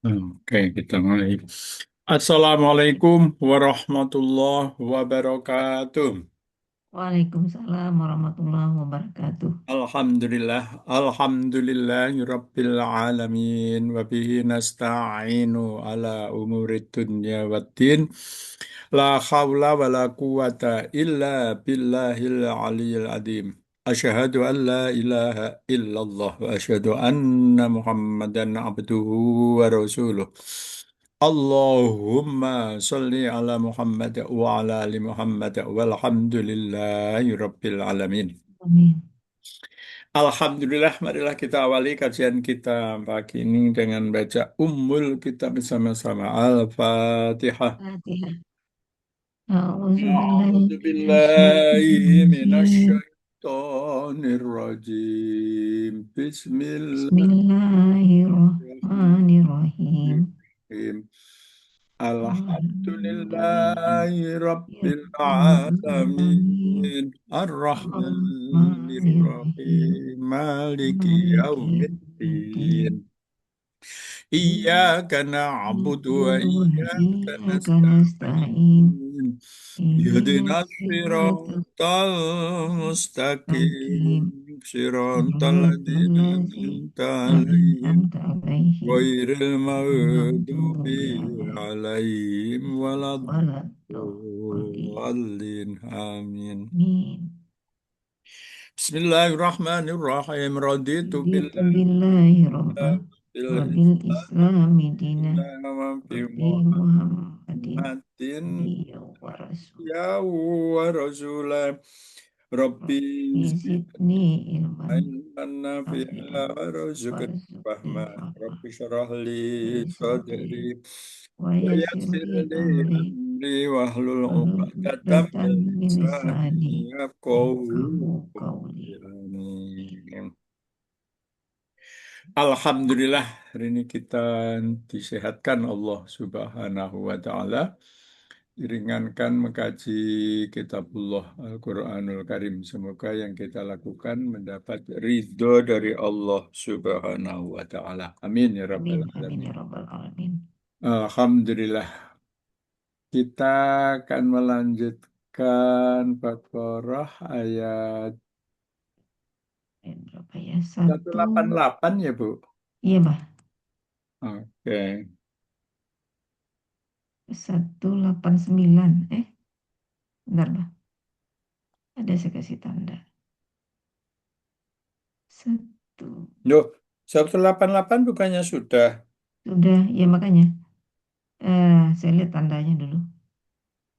Oke, kita mulai. Assalamualaikum warahmatullahi wabarakatuh. Waalaikumsalam warahmatullahi wabarakatuh. Alhamdulillahirabbil alamin wa bihi nasta'inu ala umurid dunya waddin. La haula wa la quwata illa billahil aliyyil azim. Asyhadu an la ilaha illallah wa asyhadu anna Muhammadan abduhu wa rasuluh. Allahumma salli ala Muhammad wa ala ali Muhammad walhamdulillahi rabbil alamin. Amin. Alhamdulillah, marilah kita awali kajian kita pagi ini dengan baca Ummul Kitab bersama-sama. Al-Fatihah. Fatihah. A'udzu billahi A'udzu billahi minasyaitonir rajim. minasyaitonir rajim. Bismillahirrahmanirrahim. Bismillahirrahmanirrahim. Alhamdulillahi Alhamdulillahi Rabbil rabbil alamin. Alamin. Ar-Rahmanirrahim. Ar-Rahmanirrahim. Maliki Maliki yaumiddin. Yaumiddin. Iyyaka na'budu wa Na'budu wa iyyaka iyyaka nasta'in. nasta'in. Ihdinas Ihdinas siratal siratal mustaqim. mustaqim. Siratal صراط ladzina الذين an'amta 'alaihim. أنعمت عليهم Ghairil غير maghdubi المغضوب عليهم alaihim ولا الضالين. waladdallin. Amin. آمين. Bismillahirrahmanirrahim. Raditu رضيت billahi بالله ربا bil وبالإسلام دينا Islam wa bi وبمحمد Muhammadin نبيا ورسولا ya wa rasulah. Rabbi ربي zidni زدني علما ilman نافعا nafi'a warzuqni وارزقني fahma. فهما Rabbi syrah li sadri ويسر wa ويسر yassir لي li أمري amri wahlul واحلل 'uqdatam عقدة min من lisani لساني yafqahu يفقهوا قولي. آمين. qawli. Alhamdulillah, hari ini kita disehatkan Allah Subhanahu wa Ta'ala, diringankan mengkaji Kitabullah Al-Quranul Karim. Semoga yang kita lakukan mendapat ridho dari Allah Subhanahu wa Ta'ala. Amin ya Rabbal Amin. Amin Alamin. ya Rabbal Alamin. Alhamdulillah, kita akan melanjutkan Baqarah ayat Ayat berapa ya? Satu. 188 ya Bu. Iya, Bah. Oke. 189. Bentar, Bah. Ada saya kasih tanda. Satu. Loh, 188 bukannya sudah? Sudah, ya makanya. Saya lihat tandanya dulu.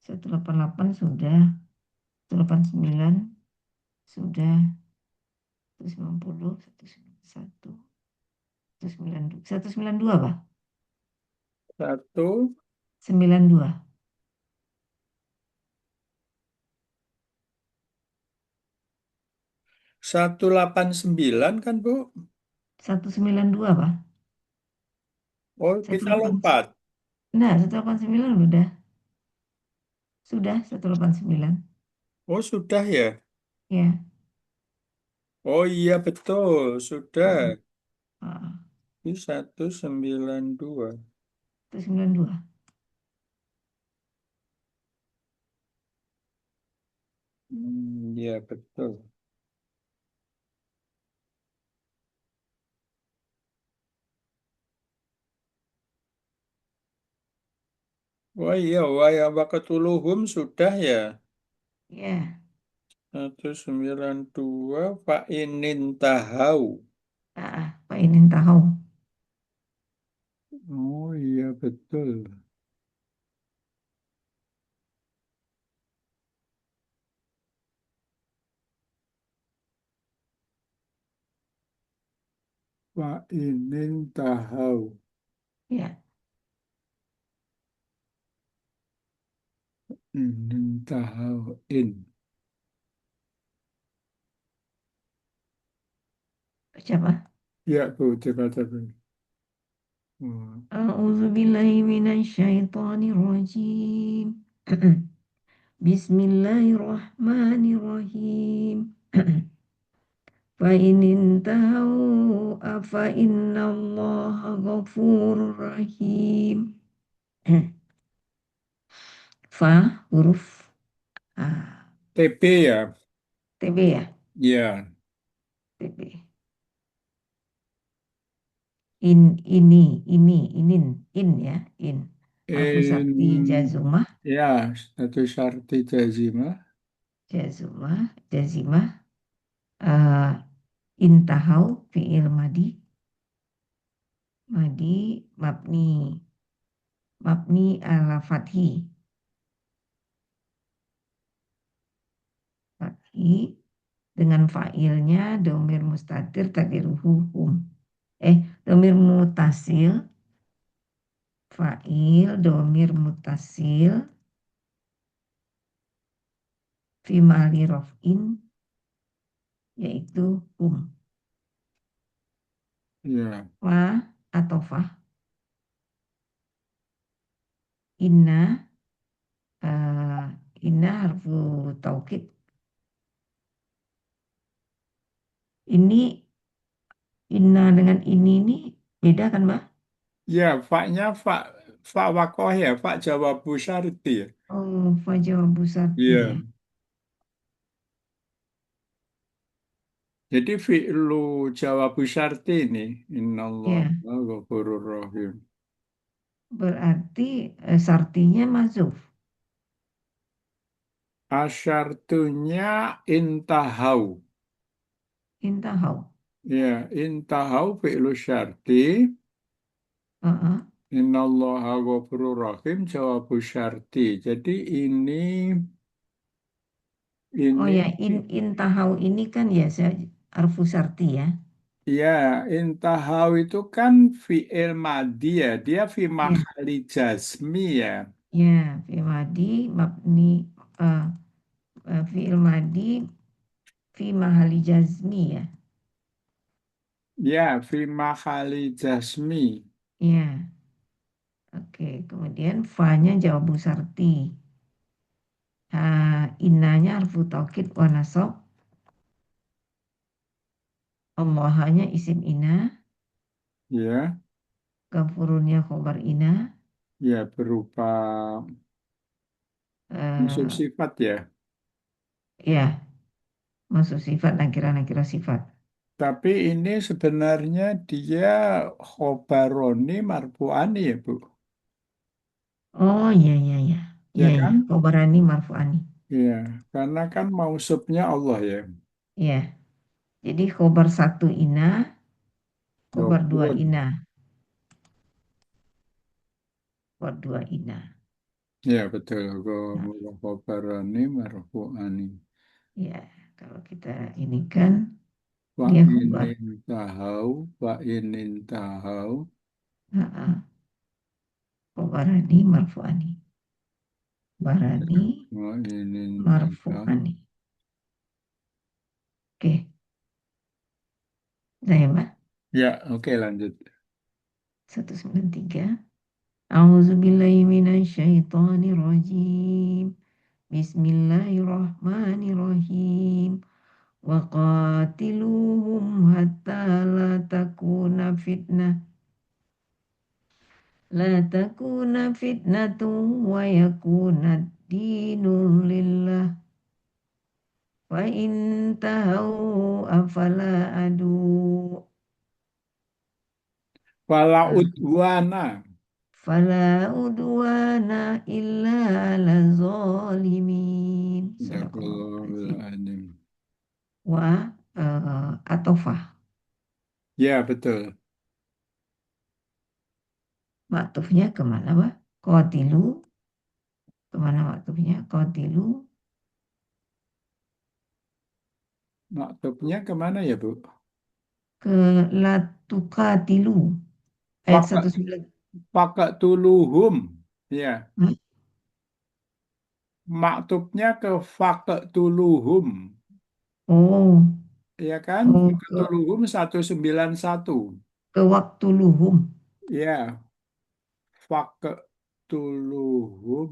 188 sudah. 189 sudah. 190, 191, 192. 192, Bah. Satu, 92. 189 kan, Bu? 192, Pak. Oh, kita 189. lompat. Nah, 189 udah. Sudah 189. Oh, sudah ya? Ya. Oh iya, betul. Ah, Sudah. ah, Ini 192. 192. Iya, betul. Wah iya, wah ya, wakatuluhum sudah ya. Ya. 192, Pak Inin Tahau. Pak Inin tahu. Oh iya, betul. Pak Inin Tahau. Ya. Inin Tahau. In. Siapa? Ya, Bu, coba-coba. Hmm. A'udzu billahi minasyaitonir rajim. Bismillahirrahmanirrahim. Fa inin tahu afa inna Allah ghafurur rahim. Fa huruf TP ya. TB ya, Ya. TB. Inin, in ya, in. Harfu sakti In jazumah, ya, status syarti jazimah. jazimah. eh, Intahau fi'il madi mabni ala fathi dengan fa'ilnya domir mustatir takdiruhu hum. Domir mutasil, fa'il domir mutasil fi mali rof'in yaitu hum. Ya, Fa atau fa inna eh, inna harfu taukid. Ini inna dengan ini beda kan, Mbak? ya, faknya fak wakoh ya, fak jawabu syarti ya. Oh, fa jawabu sarti ya. Iya. Jadi fi'lu jawabu syarti ini. Innallah Ya, ghafurur rahim. berarti sartinya mazuf. Asyartunya intahau. Intahau. Ya, intahau fi'lu syarti. Heeh. Innallaha ghafurur rahim jawabu syarti. Jadi Oh ini ya, intahau ini kan ya saya arfu sarti ya. ya, intahau itu kan fi'il madi ya. Dia fi Ya, makhali jazmi ya. ya, fi'il madi mabni eh, fi'il madi fi mahali jazmi ya. Ya, fi makhali jazmi. Ya, oke. Kemudian fa-nya jawabu sarti. Innanya harfu taukid wa nasab. Allahanya isim ina. Ya, Gafurunnya khobar ina. ya berupa unsur eh, sifat ya. ya, masuk sifat nakira-nakira sifat. Tapi ini sebenarnya dia khobaroni marfu'ani ya, Bu. Oh iya iya iya. Iya Ya iya. kan? Khobarani marfu'ani. Iya, karena kan mausubnya Allah ya. Iya. Jadi khobar satu ina, khobar dua Gofurun. ina, khobar dua ina. Ya betul. Nah, Khobaroni marfu'ani. ya kalau kita ini kan Wa dia khobar. inin tahau, wa inin tahau. Nah, khobarani marfu'ani. Khobarani Wa inin tahau. marfu'ani. Oke, saya Mbak. Ya, oke lanjut. 193. A'udzubillahi minasyaitonirrajim. Bismillahirrahmanirrahim. Wa qatiluhum hatta la takuna fitnatun wa yakuna dinu lillah wa in tahaw afala adu Fala ah, udwana. fala udwana illa ala zalimin. Sadaqallahul Sadaqallahul azim. wa atofah. Ya, betul. Maktufnya kemana, Pak? Qatilu, kemana maktufnya? Qatilu, Maktubnya kemana ya, Bu? ke latukatilu. Ayat Pakai 19. pakai tuluhum. Ya, Hah? maktubnya ke pakai tuluhum. Oh, Ya kan? oh Pakai tuluhum 191. ke waktu luhum. Ya, pakai tuluhum.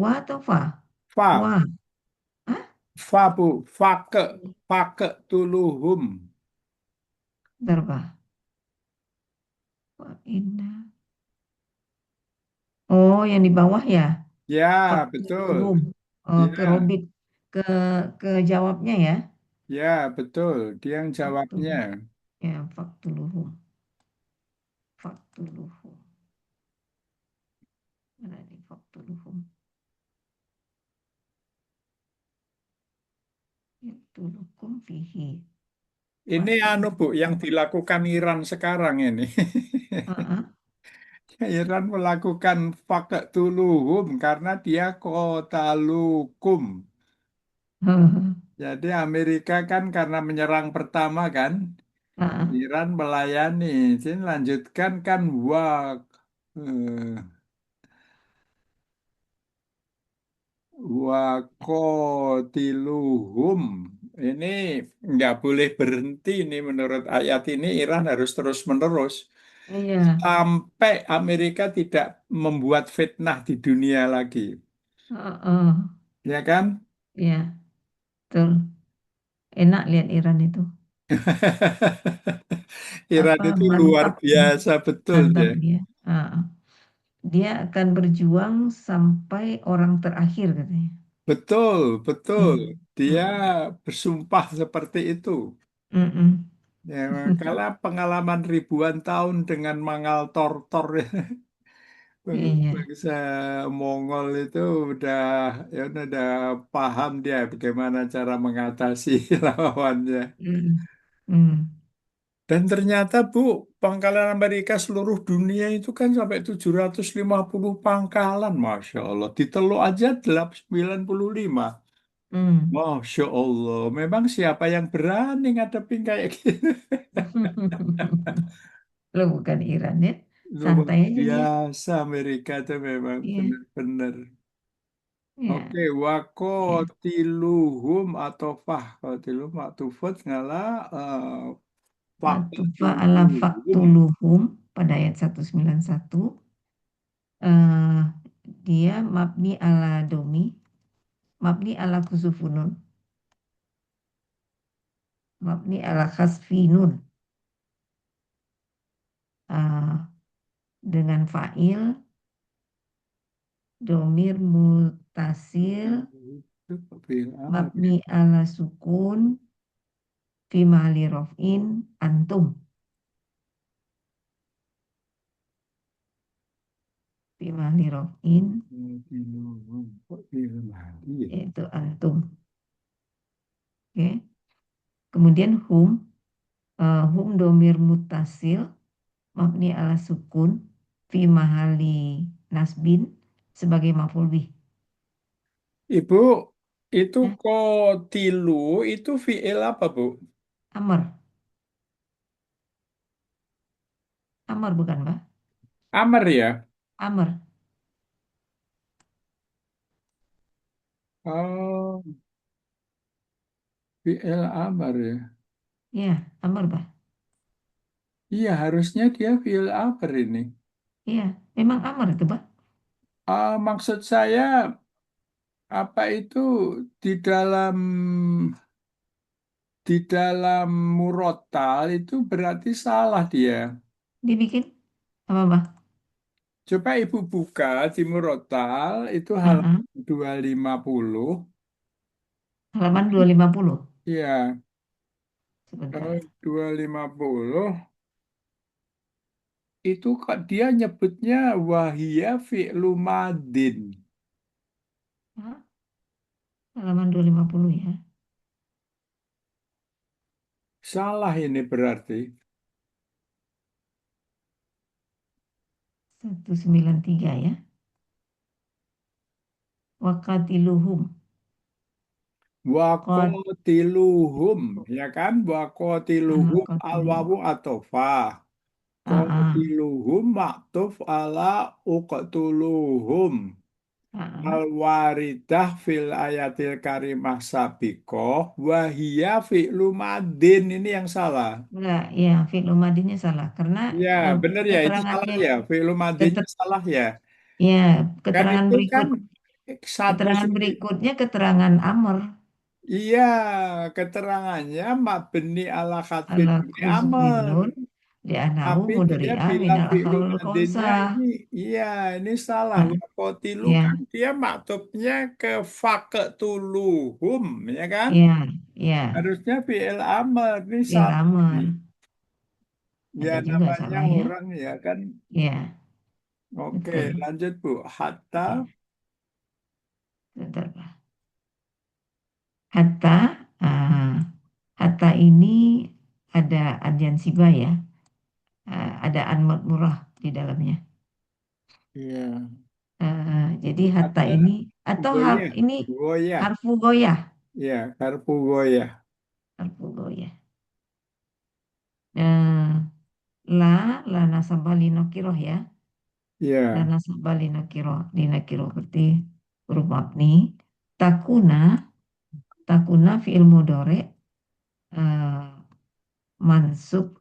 Wa atau fa? Fa, Wa. Hah? Fabu, fake tuluhum. Berapa? Wa inna. Oh, yang di bawah ya. Ya, Faktuluhum. betul. Oh, ke Ya, Robit. Ke ke jawabnya ya. ya, betul. Dia yang jawabnya. Faktuluhum. Ya, faktuluhum. Faktuluhum. Mana nih faktuluhum? Yaktulukum fihi. Ini anu Bu, yang Faktulukum. dilakukan Iran sekarang ini. Ah, Iran melakukan fake tuluhum karena dia kota lukum. ah. Jadi Amerika kan karena menyerang pertama kan, Ah, Iran melayani. Jadi lanjutkan kan eh, wakotiluhum. Ini nggak boleh berhenti nih menurut ayat ini Iran harus terus-menerus iya. sampai Amerika tidak membuat fitnah di dunia lagi. Ah, ah. Ya kan? Iya, betul. Enak lihat Iran itu. Iran Apa itu luar mantap ya, biasa betul mantap ya. dia. Ah, ah. Dia akan berjuang sampai orang terakhir katanya. Betul, betul. Hmm. Dia Hmm. bersumpah seperti itu. Mm-mm. Ya, kalau pengalaman ribuan tahun dengan mangal tortor Iya. bangsa Mongol itu udah udah paham dia bagaimana cara mengatasi lawannya. Mm. Mm. Dan ternyata Bu, pangkalan Amerika seluruh dunia itu kan sampai 750 pangkalan, Masya Allah. Di Teluk aja 95. Mm. Masya Allah, memang siapa yang berani ngadepin kayak gitu? Lo bukan Iran ya. Luar Santai aja dia. biasa Amerika itu memang Iya. benar-benar. Iya. Oke, wako Iya. tiluhum atau fah tiluhum atufut ngalah fak Matufa ala tiluhum. faktuluhum pada ayat 191. eh Dia mabni ala domi, mabni ala kusufunun, mabni ala khasfinun. Eh, dengan fa'il, domir mutasil, Itu fi'il amr ya. mabni ala sukun, fi mahali rof'in, antum, fi mahali rof'in, Tiluhum. Kok fi'il madi ya? yaitu antum. Oke. Kemudian hum domir mutasil, mabni ala sukun, fi mahali nasbin, sebagai maf'ul bih. Ibu, itu Ya, kotilu itu fi'il apa, Bu? amar, amar bukan Mbak? Amr ya? Amar, Oh, fi'il amr ya. ya, amar Mbak. Iya, harusnya dia fi'il amr ini. Iya, memang amar itu Mbak. Maksud saya, apa itu di dalam murotal itu berarti salah dia. Dibikin apa Mbak? Coba Ibu buka di murotal itu Ah, ah. halaman 250. Halaman 250. Iya, Sebentar. 250 itu kok dia nyebutnya wahia fi'lu madin. Ah, halaman 250 ya. Salah ini berarti. 193 ya. Wakatiluhum. Qad Wakotiluhum, ya kan? Wakotiluhum wakatiluhum. al-wawu atofa. Ah, ah, Kotiluhum maktuf ala uqtuluhum. ah, ah. Al-waridah fil ayatil karimah sabikoh wahia fi'lu madin. Ini yang salah. Enggak, ya fi'il madinnya salah karena Ya, eh, benar ya. Itu salah keterangannya ya. Fi'lu keter, madinnya salah ya. ya Kan keterangan itu kan berikut satu keterangan sendiri. berikutnya keterangan amr. Iya, keterangannya mabni ala khatfin Ala ini amr. kuzufin di anahu Tapi dia mudhari'a bilang minal fi'lu akhlul madinnya khomsah. ini, iya ini salah. Ah, Wakotilu kan ya, dia maktubnya ke faketuluhum, ya kan? ya, ya, Harusnya fi'il amr, ini fi'il salah ini. amr. Ya Ada juga namanya salah ya. orang ya kan. Ya, Oke, betul. lanjut Bu. Hatta, Oke, sebentar, Pak. Hatta, ah, hatta ini ada adjan siba ya. Ada an murah di dalamnya. iya. Jadi hatta Hatta ini atau goyah, ini goyah, harfu goyah, ya, karpu goyah. harfu goyah. Eh, la nasabah linokiroh ya. La Ya. nasabah linokiroh berarti huruf mabni. Takuna, takuna fi'il mudore mansub.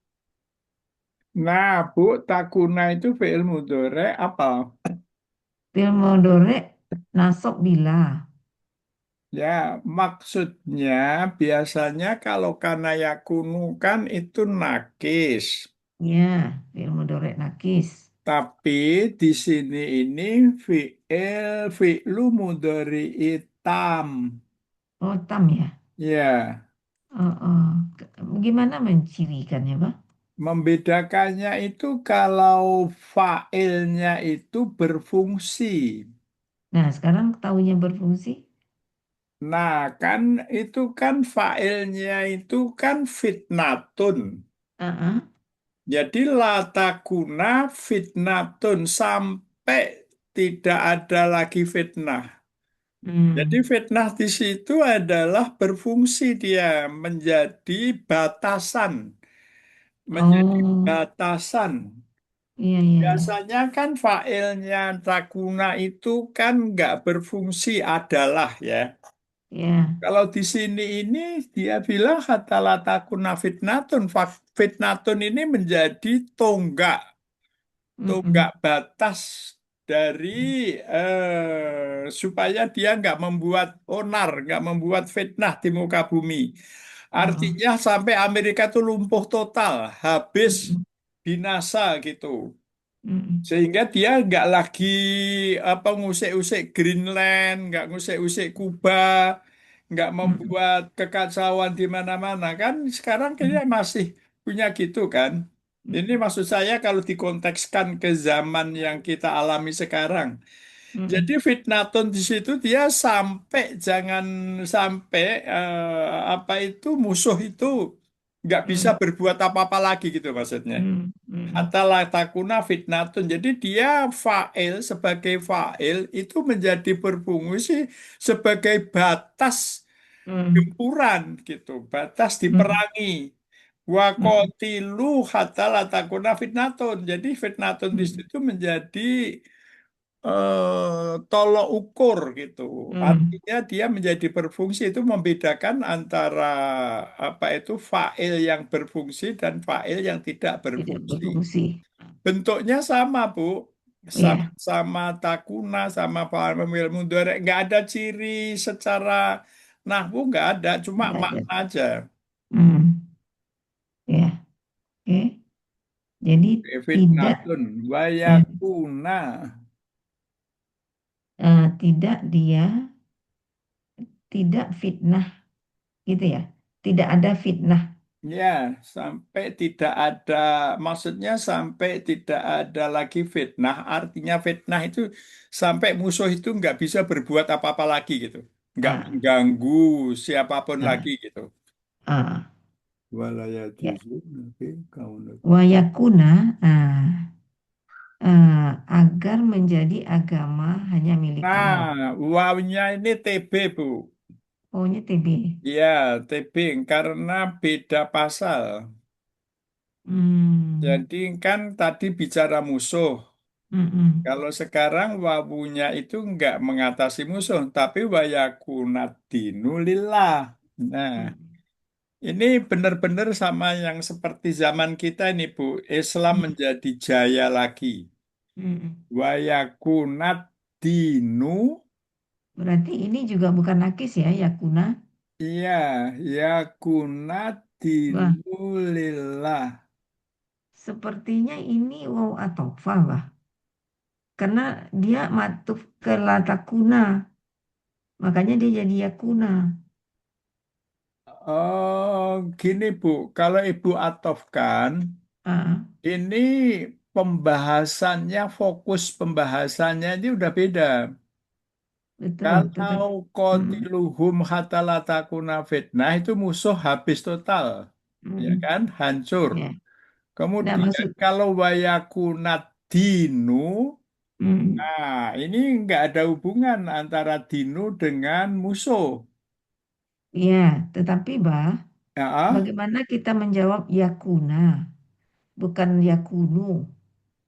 Nah, Bu, takuna itu fi'il mudhari apa? Fi'il mudore nasab bila. Ya, maksudnya biasanya kalau kana yakunu kan itu nakis. Ya, fi'il mudore nakis. Tapi di sini ini fi'lu mudhari itam. Oh, tam ya. Ya, Oh, oh. Gimana mencirikannya, Pak? membedakannya itu kalau fa'ilnya itu berfungsi. Nah, sekarang tahunya berfungsi. Nah, kan itu kan fa'ilnya itu kan fitnatun. Ah, ah. Jadi latakuna fitnatun sampai tidak ada lagi fitnah. Jadi Hmm. fitnah di situ adalah berfungsi dia menjadi batasan, menjadi Oh, batasan. iya, iya, iya. Biasanya kan failnya takuna itu kan nggak berfungsi adalah ya. Iya. Kalau di sini ini dia bilang kata latakuna fitnatun, fitnatun ini menjadi tonggak tonggak Mm-mm. batas dari supaya dia nggak membuat onar, nggak membuat fitnah di muka bumi. Oh, oh. Artinya sampai Amerika itu lumpuh total, habis Mm-mm. binasa gitu. Mm-mm. Sehingga dia nggak lagi apa ngusik-usik Greenland, nggak ngusik-usik Kuba, nggak Mm-mm. membuat kekacauan di mana-mana kan. Sekarang kayaknya masih punya gitu kan. Ini Mm-mm. maksud saya kalau dikontekskan ke zaman yang kita alami sekarang. Jadi Mm-mm. fitnaton di situ dia sampai jangan sampai apa itu musuh itu nggak bisa Mm-mm. berbuat apa-apa lagi gitu maksudnya. Mm-mm. Mm-mm. Hatta la takuna fitnatun. Jadi dia fa'il sebagai fa'il itu menjadi berfungsi sebagai batas Mm-mm. gempuran gitu, batas Mm-mm. diperangi. Wa Mm-mm. qatilu hatta la takuna fitnatun. Jadi fitnatun di Mm-mm. situ menjadi tolok ukur gitu. Mm. Artinya dia menjadi berfungsi itu membedakan antara apa itu fa'il yang berfungsi dan fa'il yang tidak Tidak berfungsi. berfungsi. Bentuknya sama, Bu. Iya, Sama-sama takuna, sama pemil mudhari. Nggak ada ciri secara nahwu, nggak ada. Cuma nggak ada. makna aja. Mm. Ya, oke. Jadi tidak, Fitnatun, eh, wayakuna. tidak dia tidak fitnah gitu ya. Tidak ada fitnah. Ya, sampai tidak ada, maksudnya sampai tidak ada lagi fitnah. Artinya fitnah itu sampai musuh itu nggak bisa berbuat apa-apa lagi gitu. Nggak Ah, mengganggu siapapun lagi ah, gitu. ah. Walaya Ya. juzu nanti kamu. Wayakuna agar menjadi agama hanya milik Allah. Nah, wawunya ini TB, Bu. Ohnya TB. Ya, TB karena beda pasal. Hmm, Jadi kan tadi bicara musuh. mm-mm, Kalau sekarang wawunya itu nggak mengatasi musuh, tapi wayakunatinu lillah. Nah, mm, ini benar-benar sama yang seperti zaman kita ini, Bu. Islam mm, menjadi jaya lagi. mm. Wayakunat dinu. Berarti ini juga bukan nakis ya, yakuna. Iya, ya Wah, kunadinulillah. sepertinya ini waw atofah, Bah. Karena dia matuf ke latakuna. Makanya dia jadi yakuna. Oh, gini Bu, kalau Ibu atofkan, Ah, ini pembahasannya, fokus pembahasannya ini udah beda. betul, tetap. Kalau Mm, kotiluhum hatta la takuna fitnah itu musuh habis total, ya mm, kan? Hancur. ya. Nggak Kemudian maksud. kalau wayakunat dinu, Mm, nah ini nggak ada hubungan antara dinu dengan musuh. ya, tetapi bah, Ya, bagaimana kita menjawab yakuna, bukan yakunu,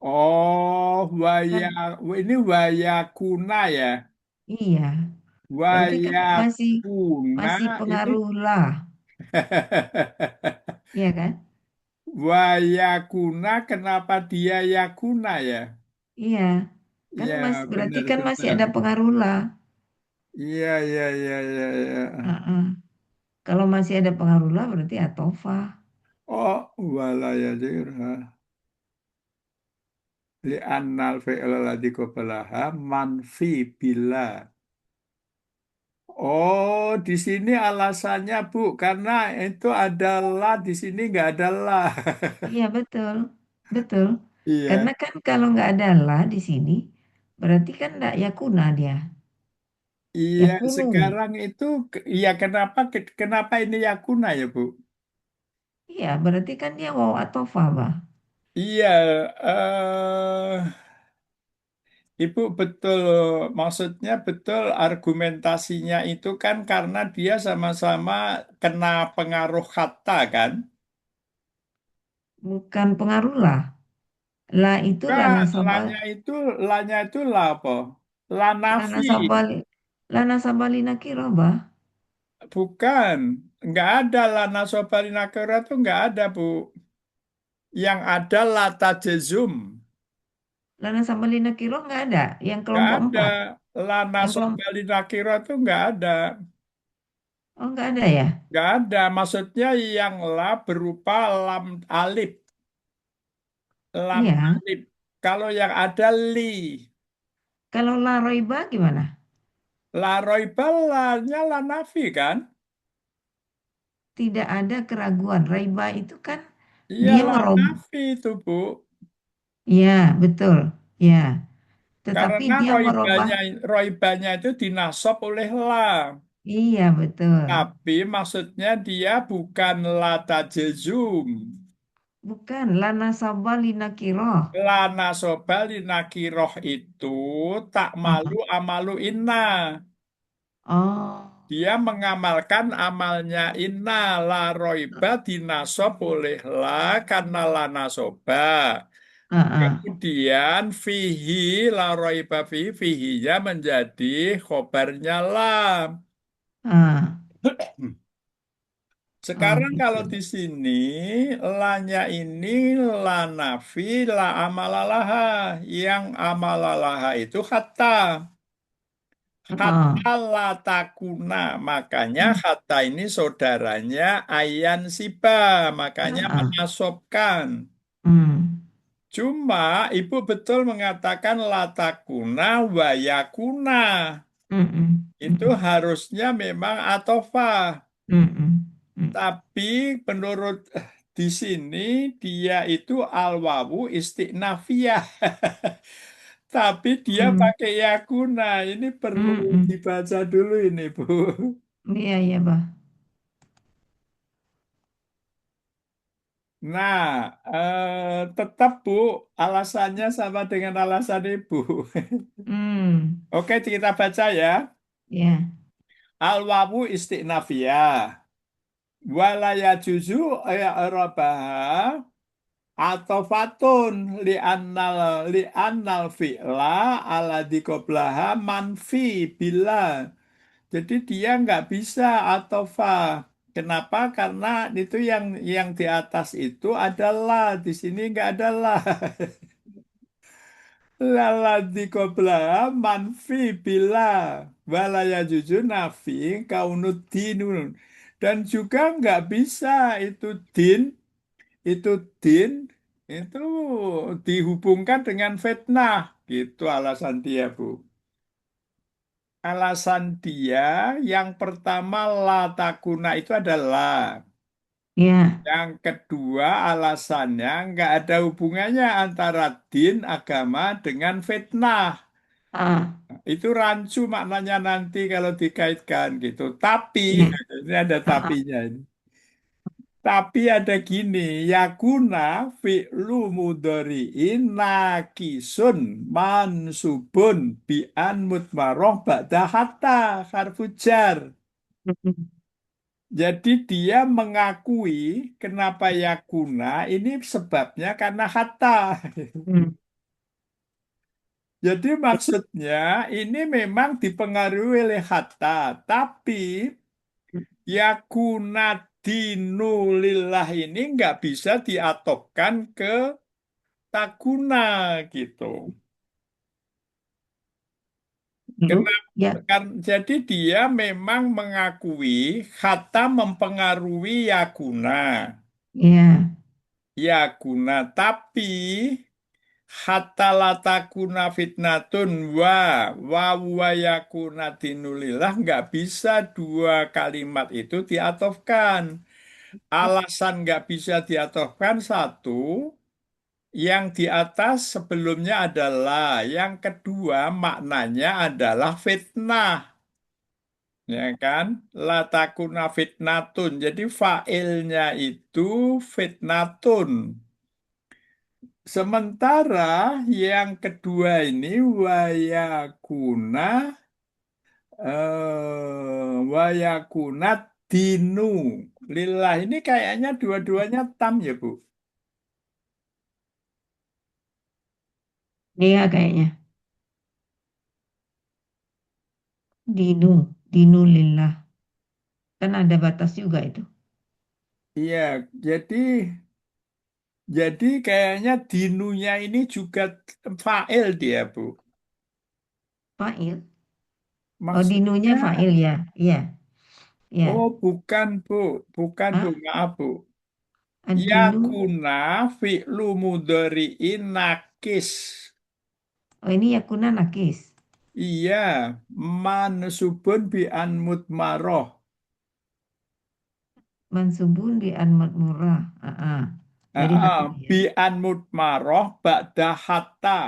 oh kan? ini wayakuna ya. Iya, berarti kan masih Wayakuna masih ini pengaruh lah, iya kan? wayakuna kenapa dia yakuna ya? Iya, kan mas Ya berarti kan masih benar-benar. ada pengaruh lah. Iya iya iya iya iya. Heeh. Kalau masih ada pengaruh lah berarti atofa. Oh wala ya li annal fi'la ladzi qablaha manfi bila. Oh, di sini alasannya Bu, karena itu adalah di sini nggak ada lah. Iya betul, betul. Karena Iya, kan kalau nggak ada lah di sini, berarti kan nggak yakuna dia, iya. yakunu. Sekarang itu, iya kenapa ini Yakuna ya Bu? Iya, berarti kan dia waw atofa, bah. Iya, Ibu betul, maksudnya betul argumentasinya itu kan karena dia sama-sama kena pengaruh kata kan? Bukan pengaruh lah. Lah itu lana Kan, sabal, lanya itu lah apa? lana Lanafi, sabali, lana sabalina kira, bah. bukan. Nggak ada lana sobalina kera itu nggak ada, Bu. Yang ada lata jezum. Lana sabalina kira nggak ada. Yang Nggak kelompok ada. 4. Lana Yang kelompok, sobalina kera itu nggak ada. oh nggak ada ya. Nggak ada. Maksudnya yang la berupa lam alif. Lam Iya. alif. Kalau yang ada li. Kalau la roiba gimana? La roiba la-nya la nafi kan? Tidak ada keraguan. Raiba itu kan Iya dia la merob. nafi itu Bu. Ya, betul. Ya, tetapi Karena dia merubah. roibanya itu dinasab oleh la. Iya, betul. Tapi maksudnya dia bukan lata jezum. Bukan lana sabah lina kiroh. Lana sobali nakiroh itu tak malu Ah. amalu inna. Oh, Dia mengamalkan amalnya inna la roiba dinasob oleh la karena la nasoba. ah, ah, Kemudian fihi la roiba fihi fihinya menjadi khobarnya lam. ah. Oh, Sekarang gitu. kalau di sini lanya ini la nafi la amalalaha. Yang amalalaha itu hatta. Oh, Hatta la takuna. Makanya hatta ini saudaranya ayan siba. ah, Makanya ah. menasobkan. Hmm, Cuma ibu betul mengatakan la takuna wayakuna. hmm, hmm, Itu hmm, harusnya memang atofa. hmm, hmm, hmm, Tapi menurut di sini dia itu al-wawu istiqnafiyah. Tapi dia hmm, pakai yakuna. Ini perlu hmm, hmm. dibaca dulu ini, Bu. Iya, iya, bah. Nah, tetap Bu, alasannya sama dengan alasan Ibu. Hmm, Oke, kita baca ya. ya. Al-wawu istiqnafiyah. Walaya juzu i'rabaha atau fatun li annal fi'la ala qablaha manfi bila. Jadi dia nggak bisa atau fa. Kenapa? Karena itu yang di atas itu adalah di sini nggak adalah. Lalati qabla manfi bila walaya jujur nafi kaunudinun. Dan juga nggak bisa itu din, itu din, itu dihubungkan dengan fitnah. Gitu alasan dia, Bu. Alasan dia yang pertama la takuna itu adalah. Ya. Yang kedua alasannya nggak ada hubungannya antara din, agama dengan fitnah. Ah, Itu rancu maknanya nanti kalau dikaitkan gitu. Tapi, ya. ini ada Ah, ah. tapinya ini. Tapi ada gini, yakuna fi'lu mudhari'in nakisun mansubun bi'an mutmaroh ba'da hatta harfujar. Mm, Jadi dia mengakui kenapa yakuna ini sebabnya karena hatta. mm, Jadi maksudnya ini memang dipengaruhi oleh hatta, tapi mm, yakuna dinulillah ini nggak bisa diatopkan ke takuna gitu. Lalu, Kenapa? ya, Jadi dia memang mengakui hatta mempengaruhi yakuna. ya, Yakuna, tapi hatta latakuna fitnatun wa yakuna dinulillah nggak bisa dua kalimat itu diatofkan. Alasan nggak bisa diatofkan satu, yang di atas sebelumnya adalah, yang kedua maknanya adalah fitnah, ya kan? Latakuna fitnatun, jadi failnya itu fitnatun. Sementara yang kedua ini wayakuna wayakunat dinu lillah ini kayaknya dua-duanya tam ya Bu. iya kayaknya. Dinu, dinu lillah. Kan ada batas juga itu. Iya, jadi kayaknya dinunya ini juga fa'il dia Bu. Fa'il. Oh, dinunya Maksudnya, fa'il ya. Iya, iya. oh bukan Bu, bukan Bu, Ah, maaf Bu. ad-dinu. Yakuna fi'lu mudhari'in nakis. Oh, ini yakuna nakis. Iya, mansubun bi an mutmaroh. Mansubun di an murah. Ah, ah. Jadi hati ya. Bi an mutmaroh ba'da hatta.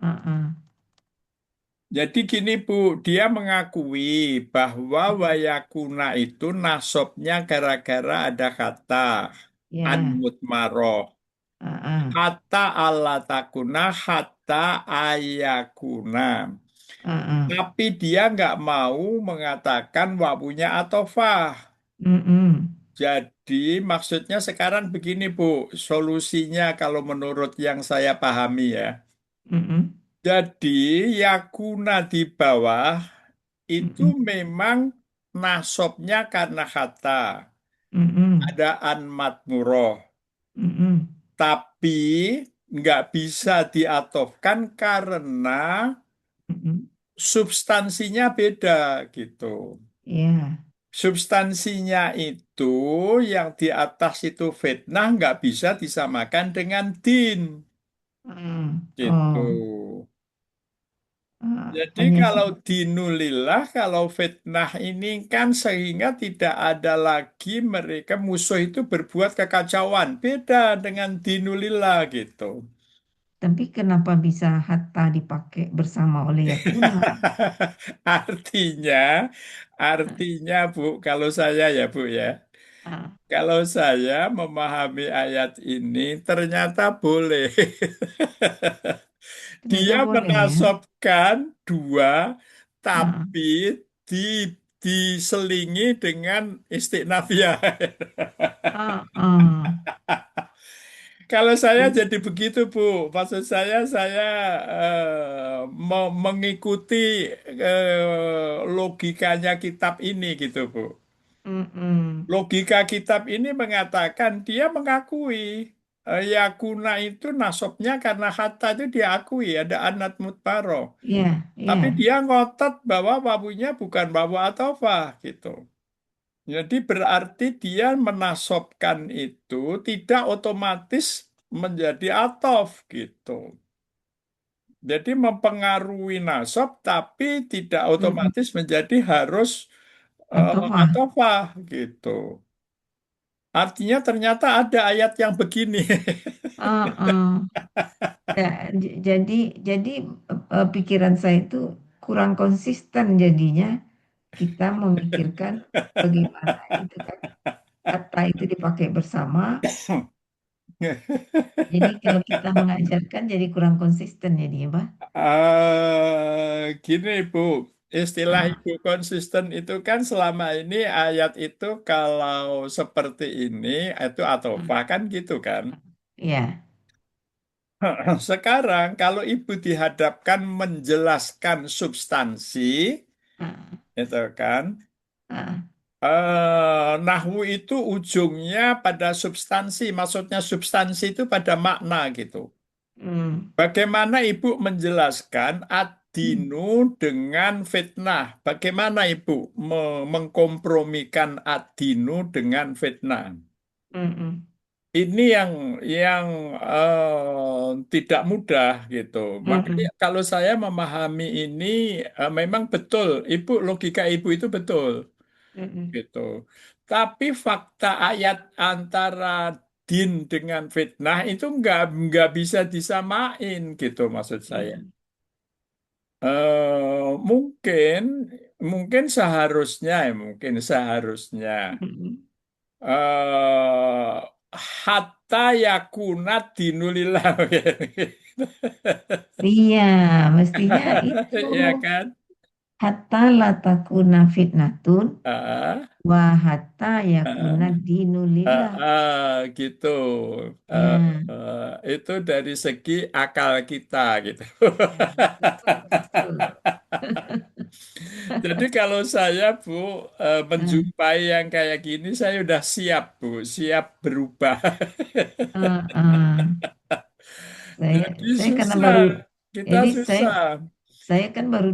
Ah, ah. Jadi gini Bu, dia mengakui bahwa Mm, wayakuna itu nasobnya gara-gara ada kata an ya. mutmaroh. Ah, ah. Hatta Allah takuna, hatta ayakuna. Ah, ah. Tapi dia nggak mau mengatakan wawunya atofah. Mm-mm. Jadi maksudnya sekarang begini Bu, solusinya kalau menurut yang saya pahami ya. Mm-mm. Jadi yakuna di bawah itu Mm-mm. memang nasobnya karena kata. Mm-mm. Ada an madmuroh. Mm-mm. Tapi nggak bisa diatofkan karena Mm-mm. substansinya beda gitu. Ya. Substansinya itu yang di atas itu fitnah nggak bisa disamakan dengan din. Mm. Gitu. Oh, ah, Jadi hanya kalau dinulillah, kalau fitnah ini kan sehingga tidak ada lagi mereka musuh itu berbuat kekacauan. Beda dengan dinulillah gitu. tapi kenapa bisa hatta dipakai bersama oleh yakuna? Artinya, Ah, Bu, kalau saya ya Bu ya, ah. kalau saya memahami ayat ini ternyata boleh. Ternyata Dia boleh ya. menasobkan dua, Ah, tapi di, diselingi dengan istiqnafiyah. ah, ah. Kalau saya Jadi, jadi begitu, Bu. Maksud saya mengikuti logikanya kitab ini gitu, Bu. mm-mm. Logika kitab ini mengatakan dia mengakui. Ya kuna itu nasabnya karena hatta itu diakui ada anat mutbaro. Iya, iya, Tapi dia ngotot bahwa wawunya bukan wawu atofah gitu. Jadi berarti dia menasobkan itu tidak otomatis menjadi atof gitu. Jadi mempengaruhi nasab tapi tidak mm-mm. otomatis menjadi harus Atofah. atofah gitu. Artinya ternyata ada ayat yang begini. Heeh. Jadi pikiran saya itu kurang konsisten jadinya kita memikirkan bagaimana itu kan kata itu dipakai bersama. Jadi kalau kita mengajarkan jadi kurang konsisten jadinya, Pak. Gini Bu, istilah Ah, Ibu konsisten itu kan selama ini ayat itu kalau seperti ini itu ah, atofah kan gitu kan. ah. Ya, Sekarang kalau Ibu dihadapkan menjelaskan substansi, ah, itu kan, ah, nahwu itu ujungnya pada substansi, maksudnya substansi itu pada makna gitu. hmm, Bagaimana Ibu menjelaskan hmm, ad-dinu dengan fitnah? Bagaimana Ibu mengkompromikan ad-dinu dengan fitnah? hmm, hmm, Ini yang tidak mudah gitu. hmm, Makanya hmm, kalau saya memahami ini memang betul, Ibu logika Ibu itu betul hmm, hmm, gitu. Tapi fakta ayat antara din dengan fitnah itu nggak bisa disamain gitu maksud saya. hmm, Mungkin mungkin seharusnya ya mungkin seharusnya hmm, hmm. eh hatta yakuna dinulillah. Iya, mestinya itu Ya kan? hatta la takuna fitnatun Ah, wa hatta yakuna ah. dinulillah. Gitu. Eh, Ya, itu dari segi akal kita gitu. ya, betul, betul. Jadi kalau saya Bu Eh, menjumpai yang kayak gini saya udah siap Bu, siap berubah. eh. Saya Jadi saya karena susah, baru kita jadi susah. saya kan baru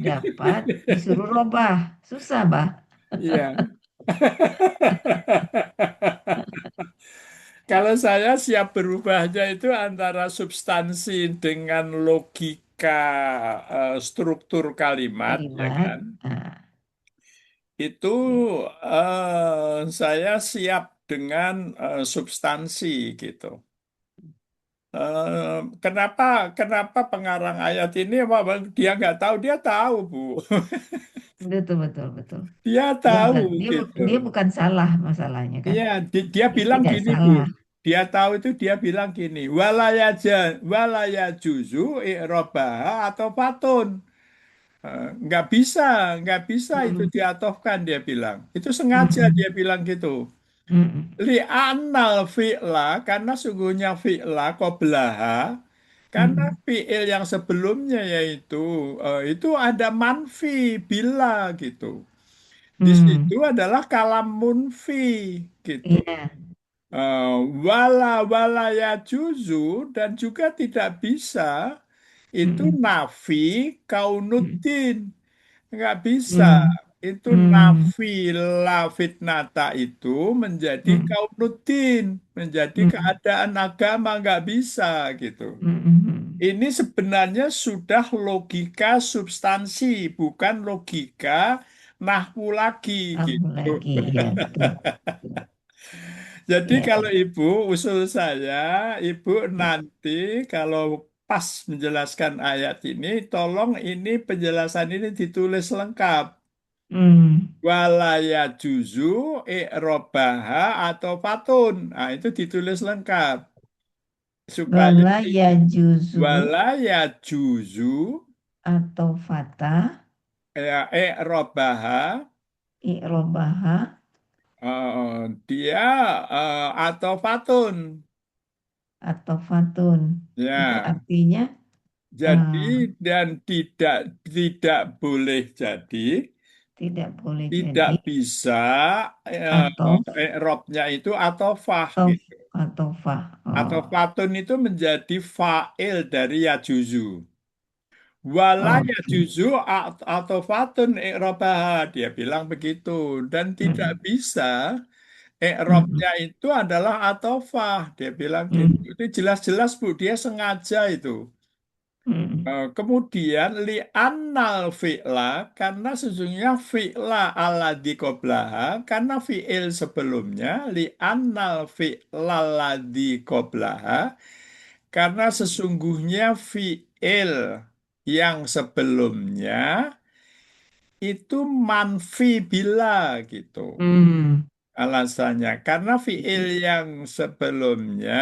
dapat disuruh robah. Susah, Bah. Iya. Kalau saya siap berubahnya itu antara substansi dengan logika struktur kalimat, ya Kalimat. kan? Ah, Itu ya. saya siap dengan substansi gitu. Kenapa kenapa pengarang ayat ini wah, dia nggak tahu dia tahu Bu. Betul, betul, betul. Dia Dia tahu bukan gitu. dia bukan salah masalahnya kan. Iya, dia Dia bilang tidak gini Bu. salah. Dia tahu itu dia bilang gini, walaya juzu i'robaha atau fatun. Nggak bisa, nggak bisa itu Mm, diatofkan dia bilang. Itu sengaja dia mm, bilang gitu. mm, Li'anal fi'la karena sungguhnya fi'la qoblaha karena mm, fi'il yang sebelumnya yaitu itu ada manfi bila gitu. Di situ mm. adalah kalam munfi gitu. Iya. Eh, wala ya juzu dan juga tidak bisa itu Mm, nafi mm, kaunuddin nggak bisa mm, itu mm, nafi la fitnata itu menjadi mm, kaunuddin menjadi mm, keadaan agama nggak bisa gitu. mm, mm. Ini sebenarnya sudah logika substansi bukan logika nahwu lagi Aku gitu. lagi, ya betul. Jadi Ya, kalau Ibu, usul saya, Ibu nanti kalau pas menjelaskan ayat ini, tolong ini penjelasan ini ditulis lengkap. hmm. Walaya juzu, i'robaha atau fatun. Nah, itu ditulis lengkap. Supaya Wala ya juzu walaya juzu, atau fata ya, i'robaha, i'robaha dia atau fatun. atau fatun. Itu Ya. artinya Jadi eh, dan tidak boleh jadi tidak boleh Tidak jadi bisa atau i'rabnya itu atau fah atau gitu. atau fa. Atau Oh, fatun itu menjadi fa'il dari yajuzu. Wala oke. yajuzu atau fatun i'rabaha. Dia bilang begitu. Dan tidak Mm, bisa mm, i'rabnya itu adalah atofah. Dia bilang gitu. mm, Itu jelas-jelas Bu, dia sengaja itu. mm, Kemudian li'annal fi'la karena sesungguhnya fi'la ala di qoblaha karena fi'il sebelumnya li'annal fi'la ladzi qoblaha karena sesungguhnya fi'il yang sebelumnya itu manfi bila gitu. mm. Alasannya karena fi'il Jadi yang sebelumnya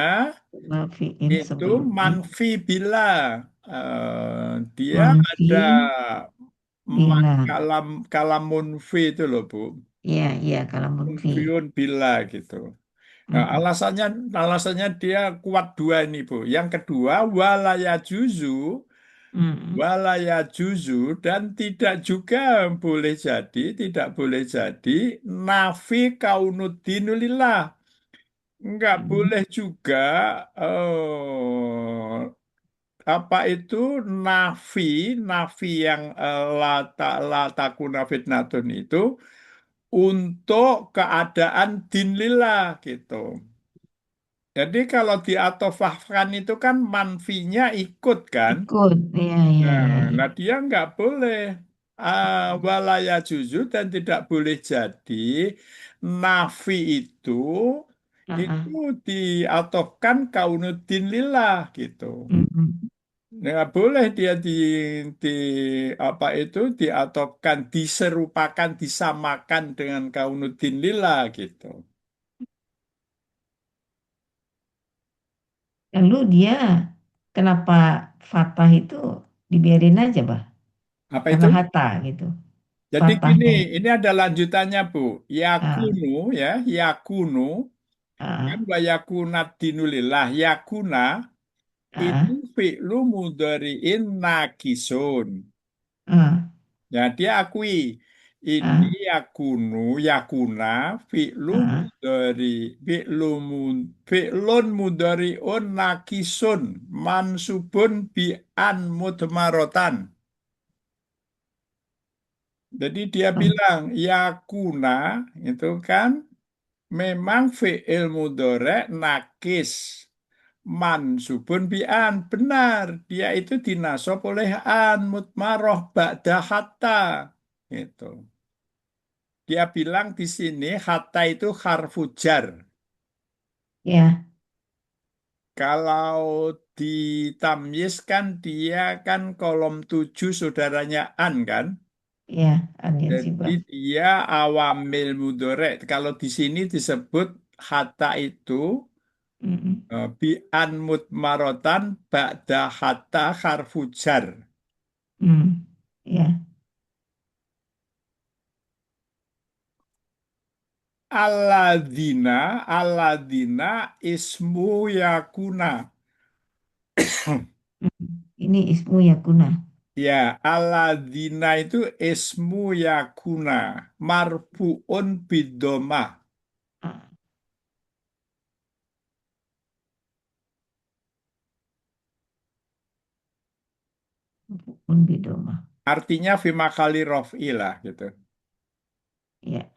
fiil itu sebelumnya manfi bila dia manfi ada bila. kalam kalamun fi itu loh Bu. Iya, iya kalau munfi. Munfiun bila gitu. Nah, Mm, alasannya dia kuat dua ini Bu. Yang kedua walaya juzu mm, dan tidak juga boleh jadi tidak boleh jadi nafi kaunudinulillah. Enggak mm, boleh juga apa itu nafi nafi yang la takuna fitnatun itu untuk keadaan dinillah gitu. Jadi kalau diatofahkan itu kan manfinya ikut kan. ikut. Iya, iya, Nah, iya, iya. nah dia nggak boleh walaya juzu dan tidak boleh jadi nafi Ah, itu ah. diatofkan kaunudin lillah gitu. Mm, mm. Nggak boleh dia di apa itu diatofkan, diserupakan, disamakan dengan kaunudin lillah gitu. Lalu dia kenapa Fatah itu dibiarin aja, bah? Apa Karena itu? Hatta gitu. Jadi gini, Fatahnya itu. ini ada lanjutannya Bu. Ah, Yakunu ya, yakunu kan ah, wa yakunat dinulillah. Yakuna itu ah, fi'lu mudhari'in nakisun. ah, Ya, dia akui ini ah, yakunu yakuna fi'lu ah. mudhari fi'lun mudhari'un nakisun mansubun bi an mudmarotan. Jadi dia Ah. bilang yakuna itu kan memang fi'il mudhari nakis mansubun bi an benar dia itu dinasob oleh an mutmaroh ba'da hatta gitu. Dia bilang di sini hatta itu harfujar. Ya, Kalau ditamyiz kan dia kan kolom 7 saudaranya an kan. ya, Anjen Jadi Sibah. dia awamil mudorek. Kalau di sini disebut hatta itu Mm, bi an mutmarotan ba'da hatta harfujar. mm. Ya, Alladzina ismu yakuna. mm. Ini ismu yakuna. Ya, alladzina itu ismu yakuna. Marfu'un bidomah. Ah, pun bidoma. Artinya fi makali rof'i lah gitu. Ya,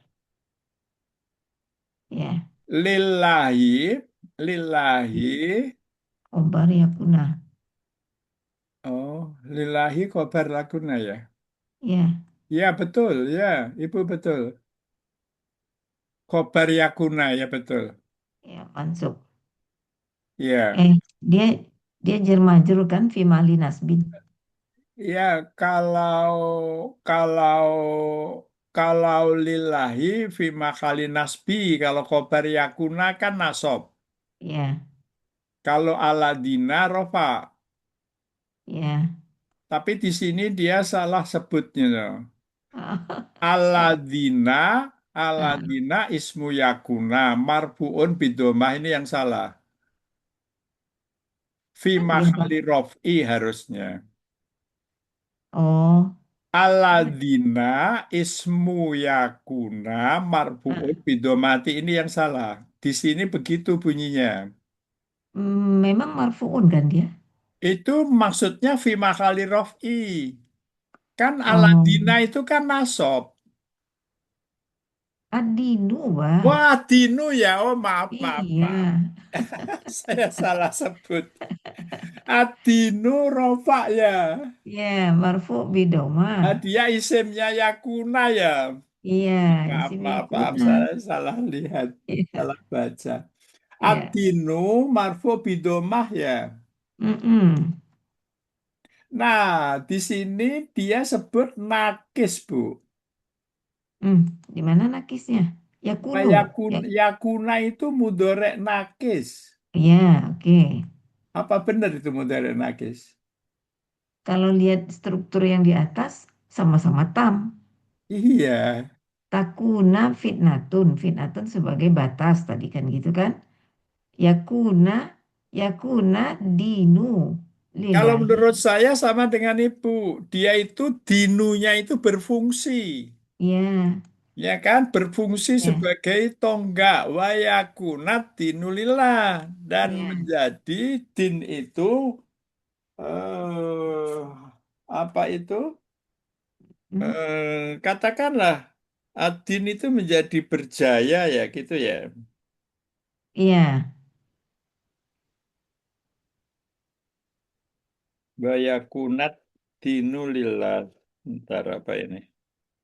ya. Lillahi, lillahi, Obar yakuna. oh, lillahi khobar laguna ya. Ya, Ya betul, ya, Ibu betul. Khobar yakuna ya betul. ya, mansub. Ya, Dia dia jar majrur kan fi mali nasbin. ya kalau kalau kalau lillahi fi makali nasbi, kalau khobar yakuna kan nasob. Ya, Kalau aladina rofa, ya. tapi di sini dia salah sebutnya loh. Salah. Aladina, Ah, aladina ismu yakuna marfuun bidomah ini yang salah. Fi belum mahali paham. rof'i harusnya. Oh. Aladina ismu yakuna marfu'un Ah, bidomati ini yang salah. Di sini begitu bunyinya. memang marfuun kan dia? Itu maksudnya fi makhali rof'i. Kan Oh, Aladina itu kan nasab. Adinu, Bah. Wah, Dinu ya. Oh, maaf, maaf, Iya, maaf. Saya salah sebut. Adinu rofa ya. ya, marfu bidomah. Dia isimnya Yakuna ya. Iya, Maaf, isim maaf, maaf. yakuna. Saya salah lihat. Iya, Salah baca. iya. Adinu marfu bidomah ya. Mm-mm. Nah, di sini dia sebut nakis, Bu. Hmm, di mana nakisnya? Nah, Yakunu. Ya, yakuna itu mudorek nakis. iya, oke. Apa benar itu mudorek nakis? Kalau lihat struktur yang di atas, sama-sama tam. Iya. Takuna fitnatun. Fitnatun sebagai batas tadi kan gitu kan? Yakuna, yakuna dinu Kalau lillahi. menurut saya sama dengan Ibu. Dia itu dinunya itu berfungsi. Iya, Ya kan? Berfungsi iya, sebagai tonggak. Wayakunat dinulillah. Dan iya. menjadi din itu eh apa itu? Hmm, Katakanlah Adin itu menjadi berjaya ya gitu ya. iya, Wayakunat dinulillah. Ntar apa ini?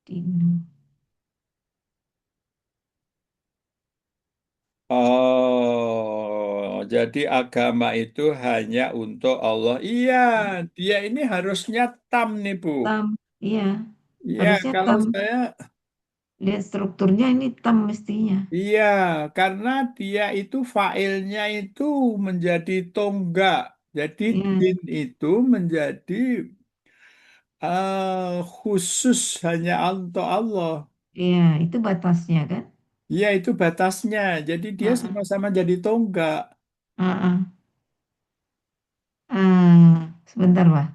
dinu. Oh, jadi agama itu hanya untuk Allah. Iya, dia ini harusnya tam nih, Bu. Tam, iya. Iya, Harusnya kalau tam. saya, Lihat strukturnya ini tam mestinya. iya, karena dia itu failnya itu menjadi tonggak. Jadi Iya, din itu menjadi khusus hanya untuk Allah. iya, itu batasnya kan? Iya, itu batasnya. Jadi dia Heeh, sama-sama jadi tonggak. heeh. Sebentar, Pak.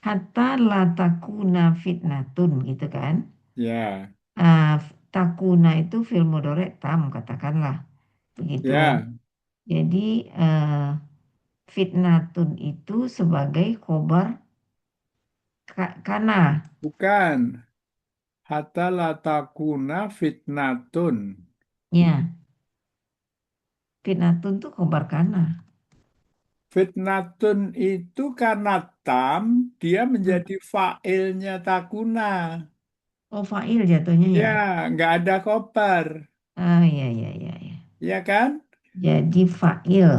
Hatta la takuna fitnatun gitu kan? Ya, Takuna itu fil mudhari tam katakanlah begitu. ya, Jadi fitnatun itu sebagai khobar kana. bukan. Hatta la takuna fitnatun. Ya, fitnatun tuh khobar kana. Fitnatun itu karena tam, dia Hmm. menjadi fa'ilnya takuna. Oh, fa'il jatuhnya ya. Ya, nggak ada kobar. Ah, iya, iya, iya, iya. Ya kan? Jadi fa'il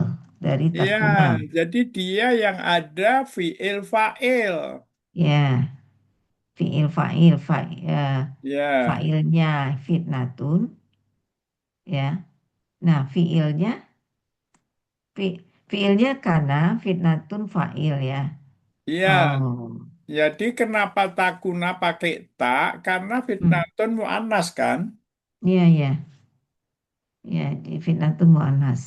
dari Ya, takuna. jadi dia yang ada fi'il fa'il. Ya, fi'il fa'il, Ya, fa'ilnya fitnatun, ya. Nah, fi'ilnya karena fitnatun fa'il ya. ya. Oh, Jadi kenapa takuna pakai tak? Karena hmm. fitnatun mu'annas kan? Iya, iya, ya. Di fitnatun mu'annas.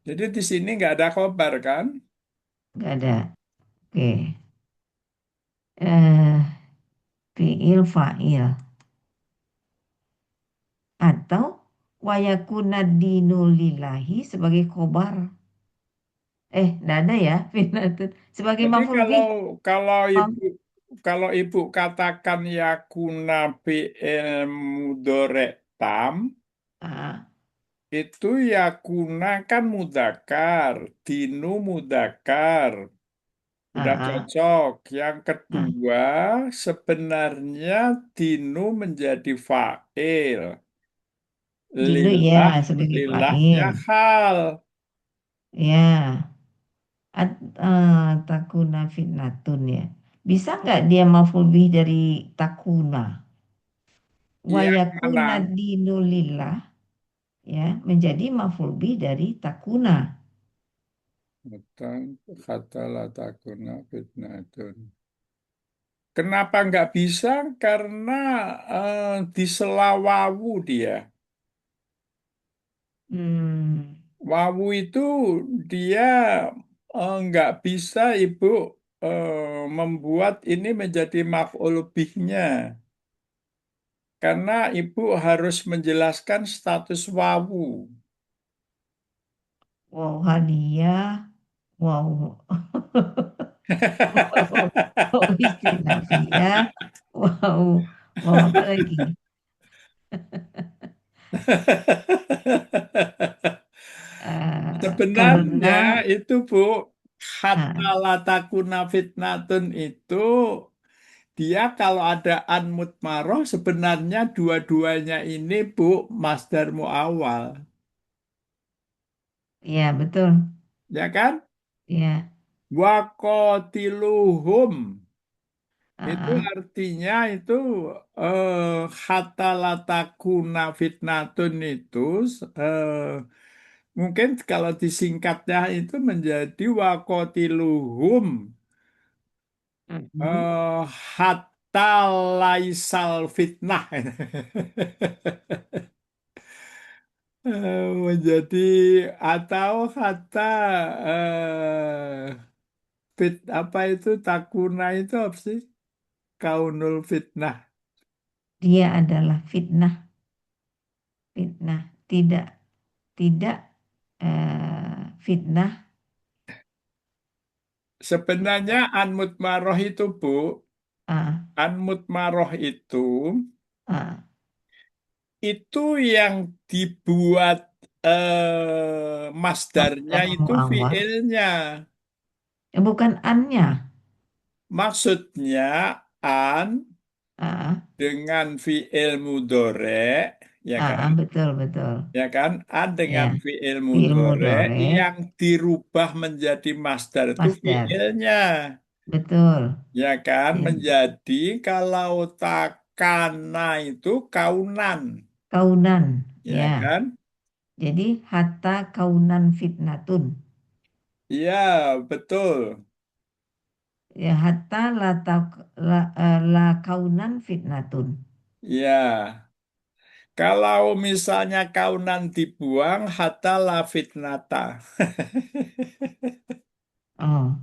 Jadi di sini nggak ada kobar kan? Gak ada. Oke. Eh, fi'il fa'il atau wayakuna dinulillahi sebagai khobar. Nggak ada ya fitnatun sebagai Jadi maf'ul kalau bih. kalau ibu katakan yakuna fi'il mudhari' tam Ah, itu yakuna kan mudakar, dinu mudakar, udah ah, cocok. Yang ah. kedua sebenarnya dinu menjadi fa'il, Dinu ya lillah sebagai lillahnya fa'il. hal. Ya, takuna fitnatun ya. Bisa nggak dia maf'ul bih dari takuna? Wa Yang yakuna mana? dinulillah ya menjadi maf'ul bih dari takuna. Utang kata la takuna fitnatun. Kenapa nggak bisa? Karena di sela wawu dia. Hmm, Wawu itu dia nggak bisa, Ibu. membuat ini menjadi maf'ul bihnya. Karena ibu harus menjelaskan status wawu. Wow, hadiah. Wow. Wow. Wow, istinafiyah. Wow. Wow, apa lagi? Sebenarnya Karena itu Bu, hatta ah, latakuna fitnatun itu dia kalau ada an mutmaroh sebenarnya dua-duanya ini Bu masdar muawal, ya betul. ya kan? Ya. Wakotiluhum itu Ah, artinya itu hatta latakuna fitnatun itu eh, mungkin kalau disingkatnya itu menjadi wakotiluhum mm-mm. eh hatta laisal fitnah. Menjadi atau kata fit apa itu takuna itu apa sih? Kaunul fitnah. Dia adalah fitnah, fitnah. Tidak, tidak fitnah. Sebenarnya an mutmaroh itu Bu, Ah, an mutmaroh ah, itu yang dibuat masdarnya masdar itu muawwal. fiilnya. Bukan annya. Maksudnya an Ah, dengan fiil mudore, ya kan? betul, betul. Ya kan? An Ya, dengan fiil fi'il mudore mudhari, yang dirubah menjadi masdar itu masdar. fiilnya, Betul. ya kan? Ya. Menjadi kalau takana itu kaunan, Kaunan, ya ya. kan? Jadi hatta kaunan fitnatun. Iya, betul. Ya, hatta la kaunan fitnatun. Ya, kalau misalnya kaunan dibuang, hatta la fitnata. Oh,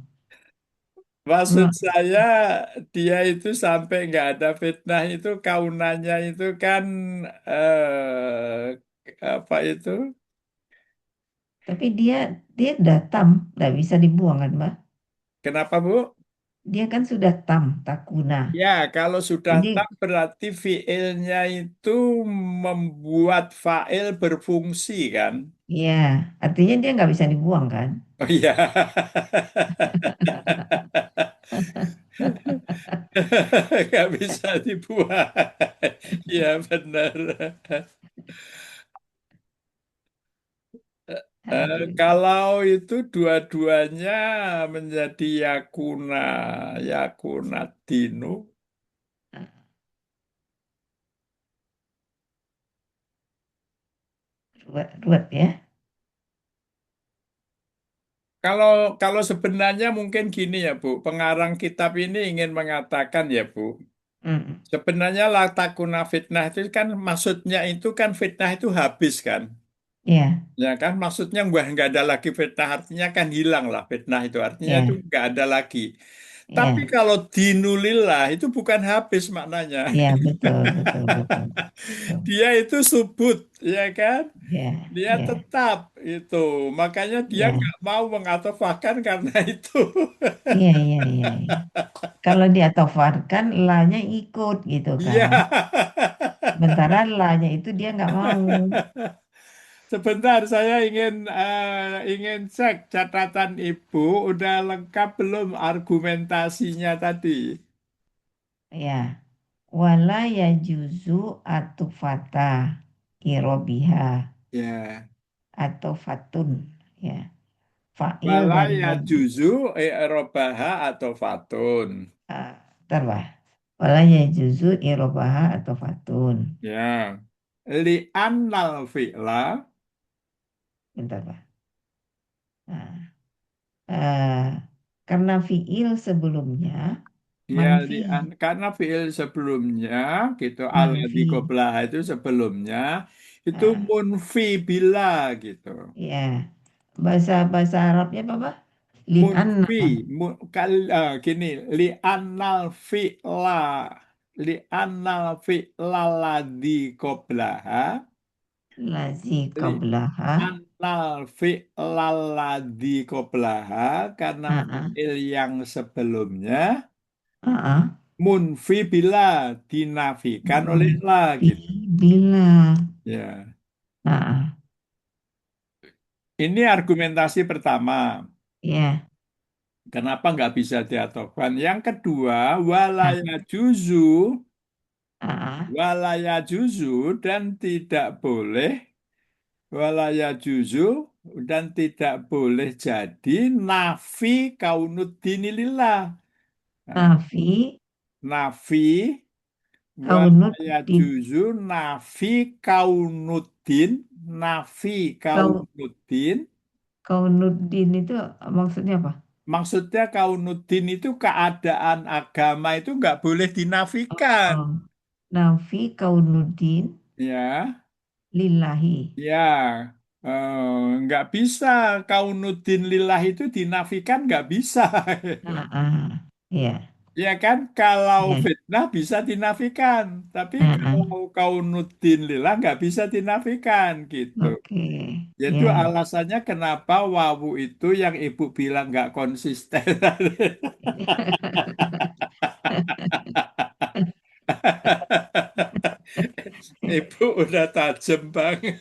Maksud ma- saya dia itu sampai nggak ada fitnah itu kaunannya itu kan apa itu? tapi dia udah tam, nggak bisa dibuang kan, Mbak? Kenapa Bu? Dia kan sudah tam, takuna. Ya, kalau sudah tak Jadi, berarti fiilnya itu membuat fa'il berfungsi kan? ya, artinya dia nggak bisa dibuang kan? Oh iya. Nggak bisa dibuat. Ya benar. Aduh, Kalau itu dua-duanya menjadi yakuna, yakuna dinu. ruwet, ruwet ya. Kalau kalau sebenarnya mungkin gini ya Bu, pengarang kitab ini ingin mengatakan ya Bu, Mm, sebenarnya latakuna fitnah itu kan maksudnya itu kan fitnah itu habis kan, ya, ya kan maksudnya nggak ada lagi fitnah artinya kan hilang lah fitnah itu artinya itu ya, nggak ada lagi. Tapi ya, kalau dinulillah itu bukan habis maknanya. ya, betul, betul, betul, betul. Dia itu subut, ya kan? Ya, Dia ya, tetap itu. Makanya dia ya, nggak mau mengatofahkan karena itu. iya, iya, iya, iya. Kalau dia tofarkan, la-nya ikut gitu Iya. kan. Sementara la-nya itu dia nggak mau. Sebentar, saya ingin cek catatan Ibu udah lengkap belum argumentasinya tadi? Ya, wala ya juzu atufata irobiha Ya. atau fatun. Ya, fa'il Wala dari ya yaju. juzu i'robaha atau fatun. Ah, bentar, Pak. Wala ya juzu irobaha atau fatun. Ya. Li'annal fi'la Bentar, Pak. Nah, eh, karena fi'il sebelumnya ya, manfi, karena fiil sebelumnya gitu ala di manfi. qoblah itu sebelumnya itu Nah, munfi bila gitu. ya, bahasa bahasa Arabnya apa, Pak? Li'anna Munfi, gini, li'annal fi'la, li'annal fi'la ladzi qablaha, lazi qablaha. li'annal fi'la ladzi qablaha, karena Ah, ah, fi'il yang sebelumnya, ah, ah. munfi bila dinafikan oleh la Munfi gitu. bila. Ya, Ah, ah. ini argumentasi pertama. Ya. Kenapa nggak bisa diatofkan? Yang kedua, Ah, walaya juzu, ah, ah. walaya juzu dan tidak boleh, walaya juzu dan tidak boleh jadi nafi kaunuddinilillah. Nah, Nafi nafi walaya kaunuddin. juzu nafi kaunuddin, nafi Kau kaunuddin. kaunuddin itu maksudnya apa? Maksudnya kaunuddin itu keadaan agama itu nggak boleh dinafikan. Oh, nafi kaunuddin Ya, lillahi. ya, nggak bisa kaunuddin lillah itu dinafikan nggak bisa. Ah, ah. Ya, Ya kan, kalau ya. fitnah bisa dinafikan, tapi Ah, kalau ah. kaunuddin lillah nggak bisa dinafikan gitu. Oke. Yaitu Ya. alasannya kenapa wawu itu yang ibu bilang nggak konsisten. Ibu udah tajem banget.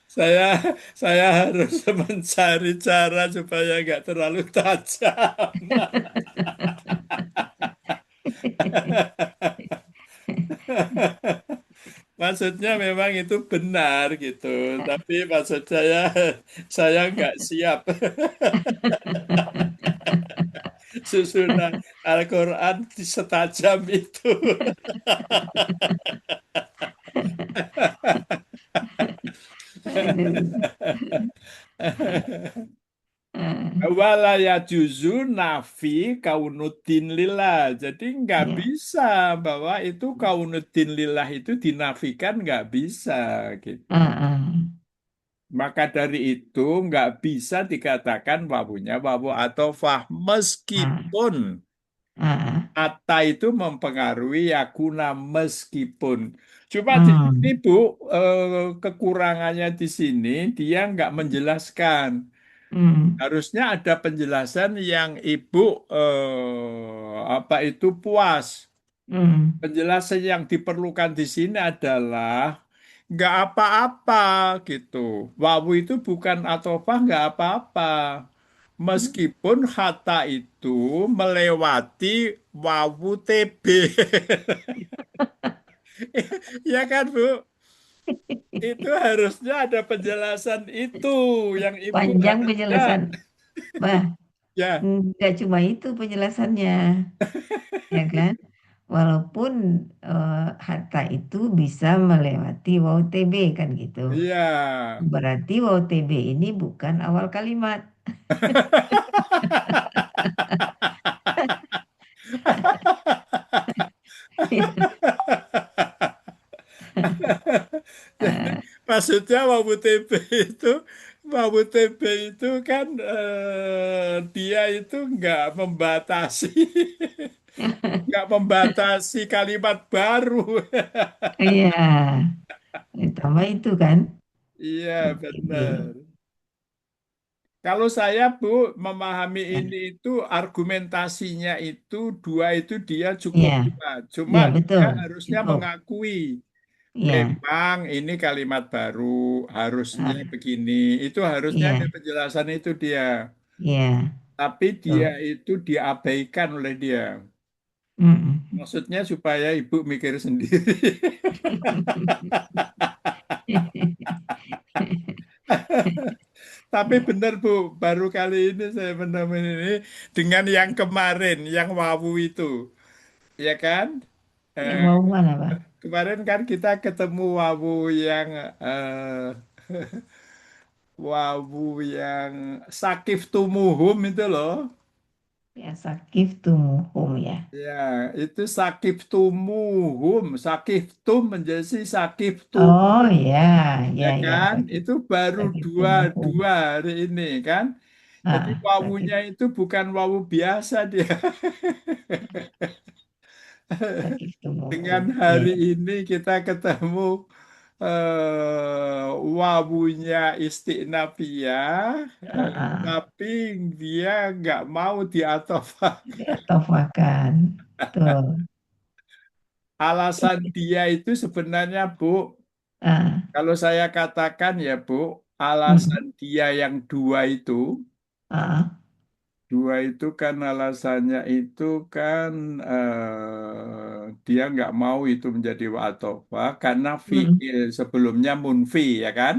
Saya saya harus mencari cara supaya nggak terlalu tajam. Maksudnya memang itu benar gitu, tapi maksud saya nggak siap susunan Al-Quran di setajam itu. Aduh. Ah, Walaya juzu nafi kaunuddin lillah. Jadi nggak ya. bisa bahwa itu kaunuddin lillah itu dinafikan nggak bisa gitu. Ah, ah. Maka dari itu nggak bisa dikatakan wawunya wawu atofah Ah, meskipun ah. ata itu mempengaruhi yakuna meskipun. Cuma di sini Hmm. Bu, kekurangannya di sini dia nggak menjelaskan. Hmm. Harusnya ada penjelasan yang Ibu apa itu puas. Hmm. Penjelasan yang diperlukan di sini adalah nggak apa-apa gitu. Wawu itu bukan atofah nggak apa-apa. Meskipun kata itu melewati wawu TB. Ya kan Bu? Itu harusnya ada penjelasan itu yang Ibu Panjang harusnya penjelasan. Bah, ya. nggak cuma itu penjelasannya, ya kan? Walaupun harta itu bisa melewati waw TB kan gitu. Iya. Berarti waw TB ini bukan awal kalimat. Jadi Eh, maksudnya itu Wabu TB itu kan dia itu nggak membatasi kalimat baru. Iya, tambah itu kan. Iya TB. benar. Kalau saya Bu memahami Ya, ini itu argumentasinya itu dua itu dia cukup iya, kuat. Cuma iya, dia betul. harusnya Cukup. mengakui Iya, memang ini kalimat baru harusnya ah, begini. Itu harusnya ada iya, penjelasan itu dia. iya, Tapi dia betul. itu diabaikan oleh dia. Mm-mm. Maksudnya supaya ibu mikir sendiri. Tapi benar Bu, baru kali ini saya menemukan ini dengan yang kemarin, yang wawu itu, ya kan? Yang Eh, mau mana, Pak? kemarin kan kita ketemu wawu yang wawu yang sakif tumuhum itu loh. Ya, sakif tumuhum ya. Ya, itu sakif tumuhum, sakif tum menjadi sakif tum, Oh ya, ya ya, ya, kan? sakif, Itu baru sakif dua tumuhum. dua hari ini kan? Jadi Sakif, wawunya itu bukan wawu biasa dia. sakif Dengan tumuhum. Ya, hari ya. ini kita ketemu wawunya istiqnafiyah, tapi dia nggak mau diatofak. Ya, tofakan. Tuh. Alasan dia itu sebenarnya, Bu, Ah, kalau saya katakan ya, Bu, alasan mm, dia yang ah, dua itu kan alasannya itu kan dia nggak mau itu menjadi wa'atofa karena mm, fi'il sebelumnya munfi, ya kan?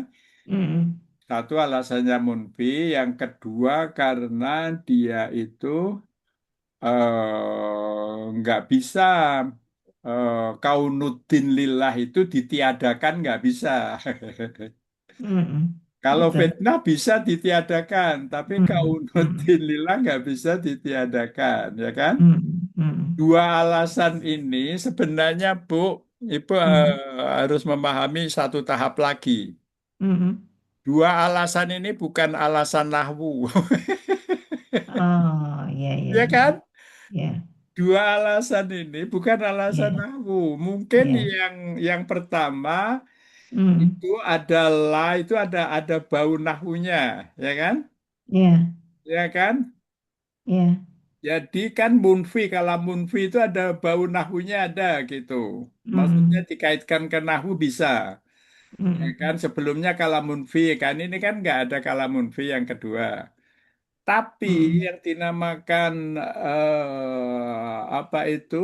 mm, Satu alasannya munfi, yang kedua karena dia itu nggak bisa kaunuddin lillah itu ditiadakan nggak bisa. Kalau betul. fitnah bisa ditiadakan, tapi Mm, mm, kaunuddin lillah nggak bisa ditiadakan, ya kan? mm, mm, Dua alasan ini sebenarnya, Bu, Ibu mm, harus memahami satu tahap lagi. mm. Dua alasan ini bukan alasan nahwu, Oh, ya, ya, ya ya, kan? ya, Dua alasan ini bukan alasan ya, nahwu. Mungkin ya. yang pertama Mm, itu adalah itu ada bau nahwunya, ya kan? ya, Ya kan? ya. Jadi kan munfi, kalau munfi itu ada bau nahwunya ada gitu. Maksudnya Mm, dikaitkan ke nahwu bisa. Ya kan mm, sebelumnya kalamunfi kan ini kan nggak ada kalamunfi yang kedua. Tapi mm, yang dinamakan apa itu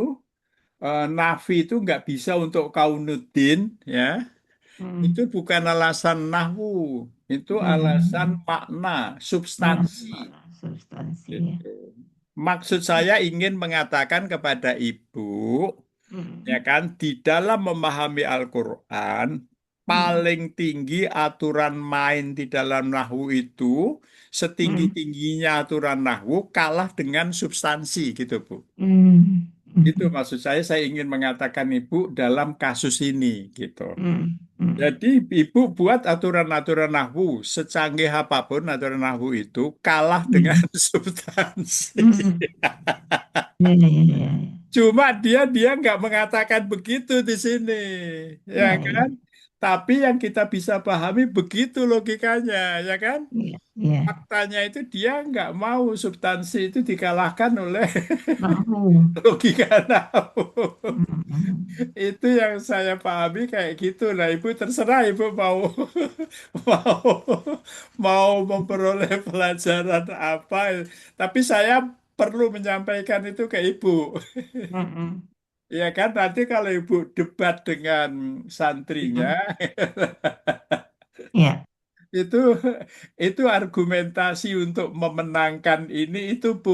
nafi itu nggak bisa untuk kaunuddin, ya. Itu mm, bukan alasan nahwu, itu alasan mm. makna, substansi. Mana substansi ya. Gitu. Maksud saya ingin mengatakan kepada ibu, ya Mm, kan, di dalam memahami Al-Quran, mm, paling tinggi aturan main di dalam nahwu itu, mm, setinggi-tingginya aturan nahwu kalah dengan substansi gitu, Bu. mm, Itu mm, maksud saya ingin mengatakan ibu dalam kasus ini gitu. mm, mm, Jadi ibu buat aturan-aturan nahwu secanggih apapun aturan nahwu itu kalah dengan mm, substansi. mm. Ya, ya, ya, ya, Cuma dia nggak mengatakan begitu di sini, ya ya, kan? ya, Tapi yang kita bisa pahami begitu logikanya, ya kan? ya, ya. Faktanya itu dia nggak mau substansi itu dikalahkan oleh Mau. logika nahwu. Mm, mm. Itu yang saya pahami kayak gitu. Nah, ibu terserah ibu mau mau mau memperoleh pelajaran apa. Tapi saya perlu menyampaikan itu ke ibu. Mm, mm. Ya kan nanti kalau ibu debat dengan santrinya Mm. Ya, itu itu argumentasi untuk memenangkan ini itu Bu.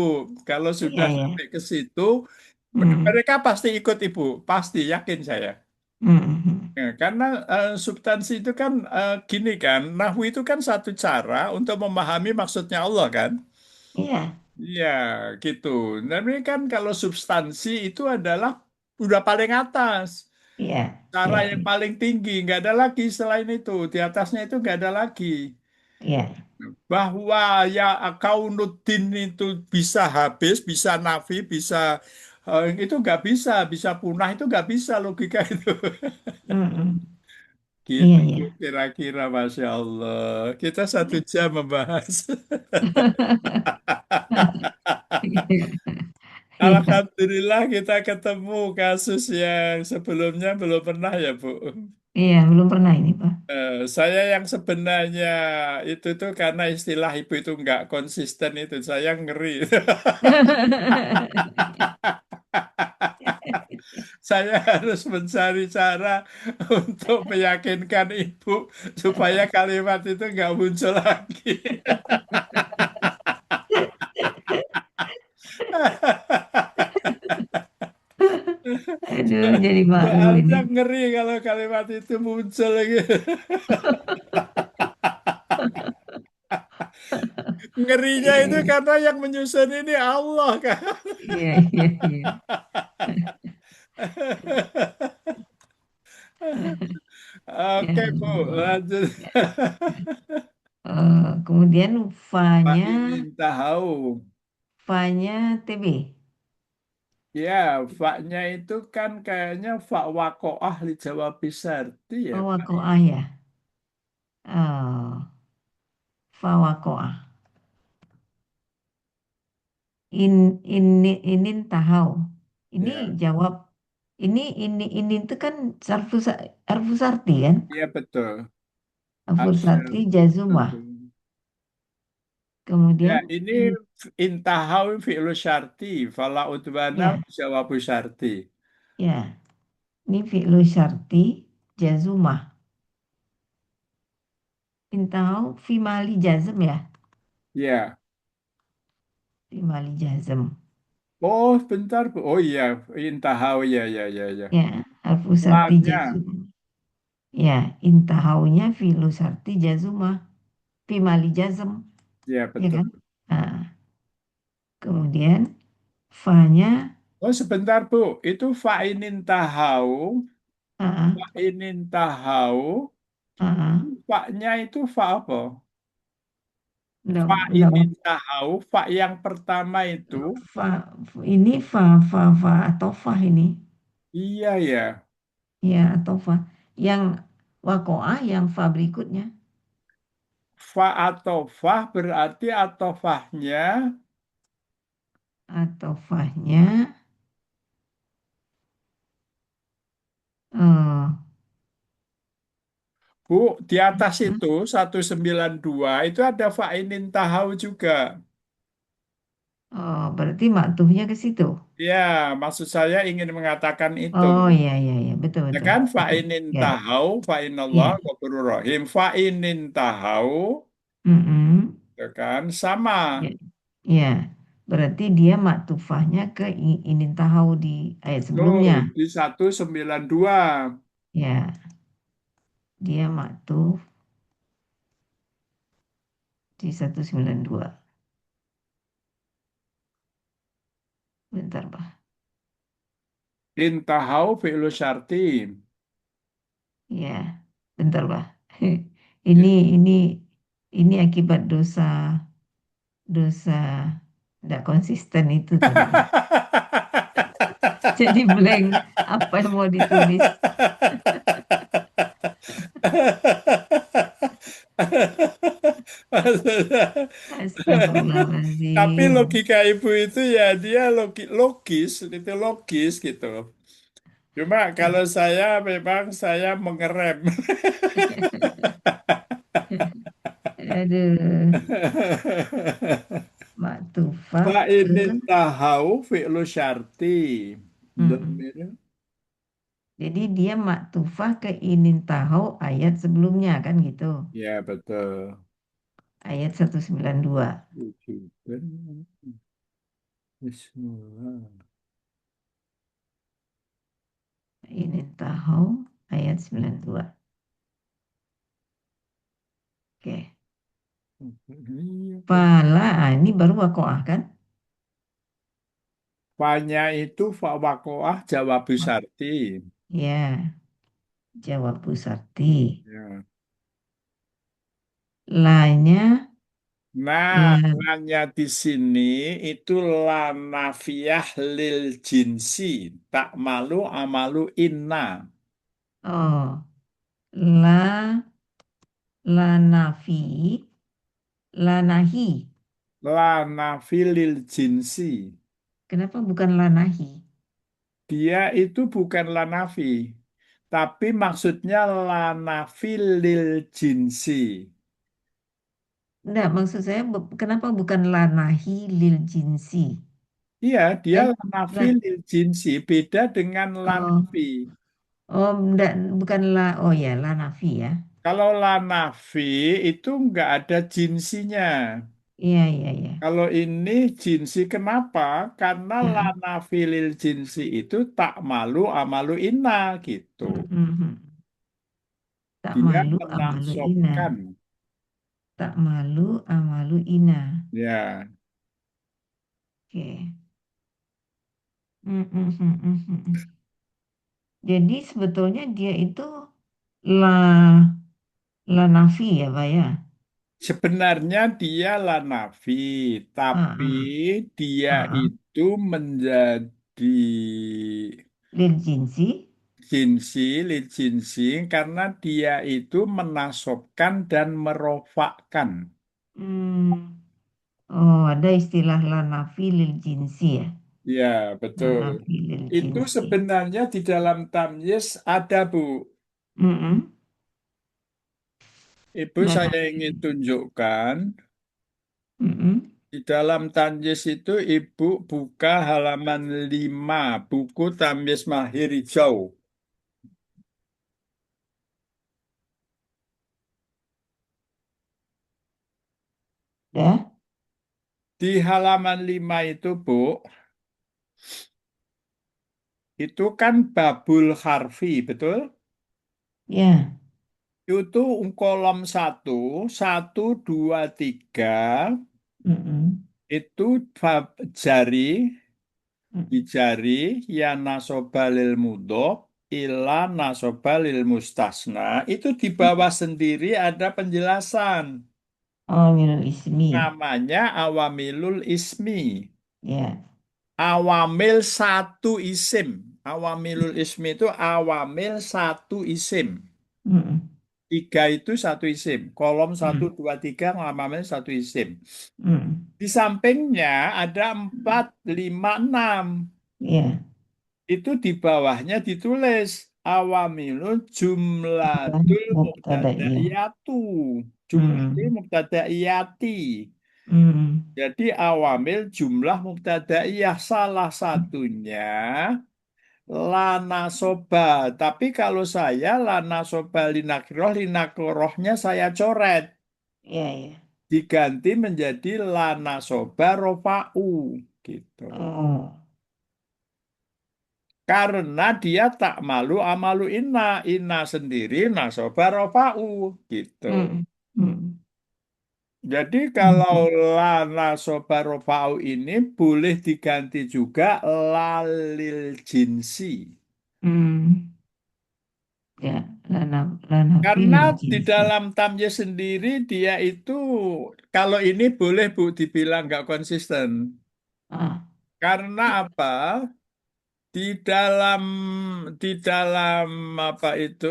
Kalau iya, sudah ya. sampai ke situ Mm, mereka pasti ikut ibu, pasti yakin saya. mm, mm. Ya, karena substansi itu kan gini kan, nahwu itu kan satu cara untuk memahami maksudnya Allah kan. Iya, Iya, gitu. Tapi kan kalau substansi itu adalah udah paling atas. iya, Cara iya, yang paling tinggi, nggak ada lagi selain itu. Di atasnya itu nggak ada lagi. iya. Bahwa ya kaunuddin itu bisa habis, bisa nafi, bisa itu nggak bisa, bisa punah itu nggak bisa logika itu. Mm, mm. Gitu Iya, iya. kira-kira, Masya Allah. Kita 1 jam membahas. Iya, Alhamdulillah kita ketemu kasus yang sebelumnya belum pernah ya, Bu. iya, belum pernah ini, Pak. Saya yang sebenarnya itu tuh karena istilah ibu itu nggak konsisten itu saya ngeri. Saya harus mencari cara untuk meyakinkan ibu supaya kalimat itu nggak muncul lagi. Aduh, jadi malu ini. Soalnya ngeri kalau kalimat itu muncul lagi. Ngerinya Iya, itu iya, karena yang menyusun ini Allah kan. iya, iya, iya. Ya Oke, Bu, Allah. lanjut. Ya. Kemudian Pak fa-nya, ini tahu. fa-nya TB. Ya, fa-nya itu kan kayaknya fa wakoah li Jawa Pisarti ya, Oh, Pak ya. wakoah ya. Oh, fa wakoah. Ini tahau. Ini Ya, jawab. Ini itu kan arfusarti kan? iya betul. Arfusarti Asyartu. jazumah. Ya, Kemudian ini intahau fi'lu syarti, fala udwana ya, jawabu syarti. ya. Ini fi'lu syarti jazumah. Intahau fi mali jazm ya. Ya. Fi mali jazm. Oh, bentar, Bu. Oh iya, intahau ya, ya, ya, ya. Ya, arfusarti Lamnya, jazumah. Ya, intahaunya fi'lu syarti jazumah. Fi mali jazm. ya Ya betul. kan? Nah, kemudian fa-nya Oh sebentar, Bu. Itu fa'inin tahau, ah, fa'inin tahau, ah, fa-nya itu fa apa? Enggak, Fa'inin tahau, fa yang pertama itu, fa, ini fa atau fa ini iya ya. ya atau fa yang wakoah yang fa berikutnya Fa atau fah berarti atau fahnya, atau fahnya eh Bu, di atas itu 192 itu ada fa'inin tahau juga. berarti maktuhnya ke situ. Ya, maksud saya ingin mengatakan itu. Oh iya iya iya betul Ya betul kan, betul fa'inin ya tahau, fa'inallah, ya ghafurur rahim, fa'inin tahau, mm-mm, ya kan, sama. ya ya berarti dia maktufahnya ke inin tahau di ayat sebelumnya Betul, di 192. ya dia maktuf di 192 bentar Pak. Intahau fi'lu syarti. Ya, bentar, Pak. Ya. Ini ini ini akibat dosa dosa tidak konsisten itu tadi, Pak. Jadi blank apa yang mau ditulis. Maksudnya, tapi Astagfirullahaladzim. logika ibu itu ya dia logis, itu logis gitu. Cuma kalau saya memang saya mengerem. Aduh, maktufah ke Fa'inin tahau fi'lu syarti. mm. Domir. Jadi dia maktufah ke inin tahau ayat sebelumnya kan gitu. Ya betul. Ayat 192. Wujudan. Bismillah. Inin tahau ayat 92. Oke. Iya, kok. Pala, ini baru wakoah kan? Fanya itu fa wakoah jawab syarti. Ya, jawab Bu Sarti. Ya. Lanya, Nah, la, nanya di sini itu lanafiyah lil jinsi. Tak malu amalu inna. oh, la, lanafi, lanahi. Lanafi lil jinsi. Kenapa bukan lanahi? Dia itu bukan lanafi. Tapi maksudnya lanafi lil jinsi. Enggak, maksud saya kenapa bukan lanahi lil jinsi? Iya, dia Eh, lanafi lan, lil jinsi. Beda dengan oh, lanafi. oh, enggak, bukan oh ya, lanafi ya. Kalau lanafi itu nggak ada jinsinya. Iya, iya, iya. Kalau ini jinsi kenapa? Karena Heeh. lana filil jinsi itu tak malu amalu inna gitu. Mhm. Tak Dia malu amalu ina. menafsopkan. Tak malu amalu ina. Ya, Oke. Mm, mm, mm, mm, mm, mm. Jadi sebetulnya dia itu la la nafi ya, Pak ya. sebenarnya dia Lanafi, Ah, tapi ah, dia ah, ah. itu menjadi Lil jinsi. jinsi, lil jinsi, karena dia itu menasobkan dan merofakkan. Hmm. Oh, ada istilah la nafi lil jinsi ya. Ya, La betul. nafi lil Itu jinsi. sebenarnya di dalam tamyiz ada, Bu. Mm-mm. Ibu La saya nafi. ingin tunjukkan Mm-mm. di dalam tamyiz itu Ibu buka halaman 5 buku tamyiz Mahir Hijau. Ya, Di halaman 5 itu, Bu, itu kan babul harfi, betul? ya. Itu kolom satu, 2, 3, Mm-mm. itu jari, di Mm-mm. jari, ya nasoba lil mudhof, ila nasoba lil mustasna. Itu di bawah sendiri ada penjelasan. Oh, minul ismi. Namanya awamilul ismi. Ya. Awamil satu isim. Awamilul ismi itu awamil satu isim. Mm-mm. Tiga itu satu isim. Kolom satu, Mm. dua, tiga, awamil satu isim. Mm. Di sampingnya ada 4, 5, 6. Ya. Itu di bawahnya ditulis awamilul Bukan jumlatul mubtada iya. muqtadaiyatu. Jumlatul Mm. muqtadaiyati. Mm. Jadi awamil jumlah mubtadaiyah salah satunya lana soba. Tapi kalau saya lana soba linakiroh, linakirohnya saya coret. Ya, ya. Diganti menjadi lana soba rofa'u. Gitu. Oh. Karena dia tak malu amalu inna. Inna sendiri nasoba rofa'u. Gitu. Mm. Mm. Jadi kalau Mm. lana soba rofa'u ini boleh diganti juga lalil jinsi. Mm. Ya, lana Karena filil di jinsi. dalam tamyiz sendiri dia itu kalau ini boleh Bu dibilang nggak konsisten. Ah, Karena apa? Di dalam apa itu?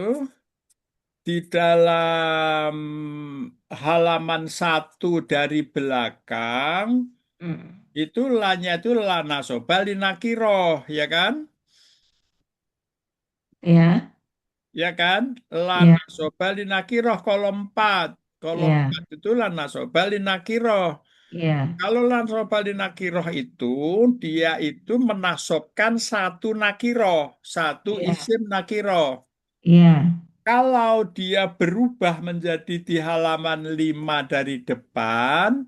Di dalam halaman satu dari belakang mm. itu lanya itu lana soba linakiroh, ya kan? Ya, Ya kan? ya, Lana soba linakiroh kolom 4. Kolom ya, 4 itu lana soba linakiroh. ya, Kalau Lansopali Nakiroh itu, dia itu menasobkan satu nakiroh, satu ya, isim nakiroh. ya, Kalau dia berubah menjadi di halaman 5 dari depan,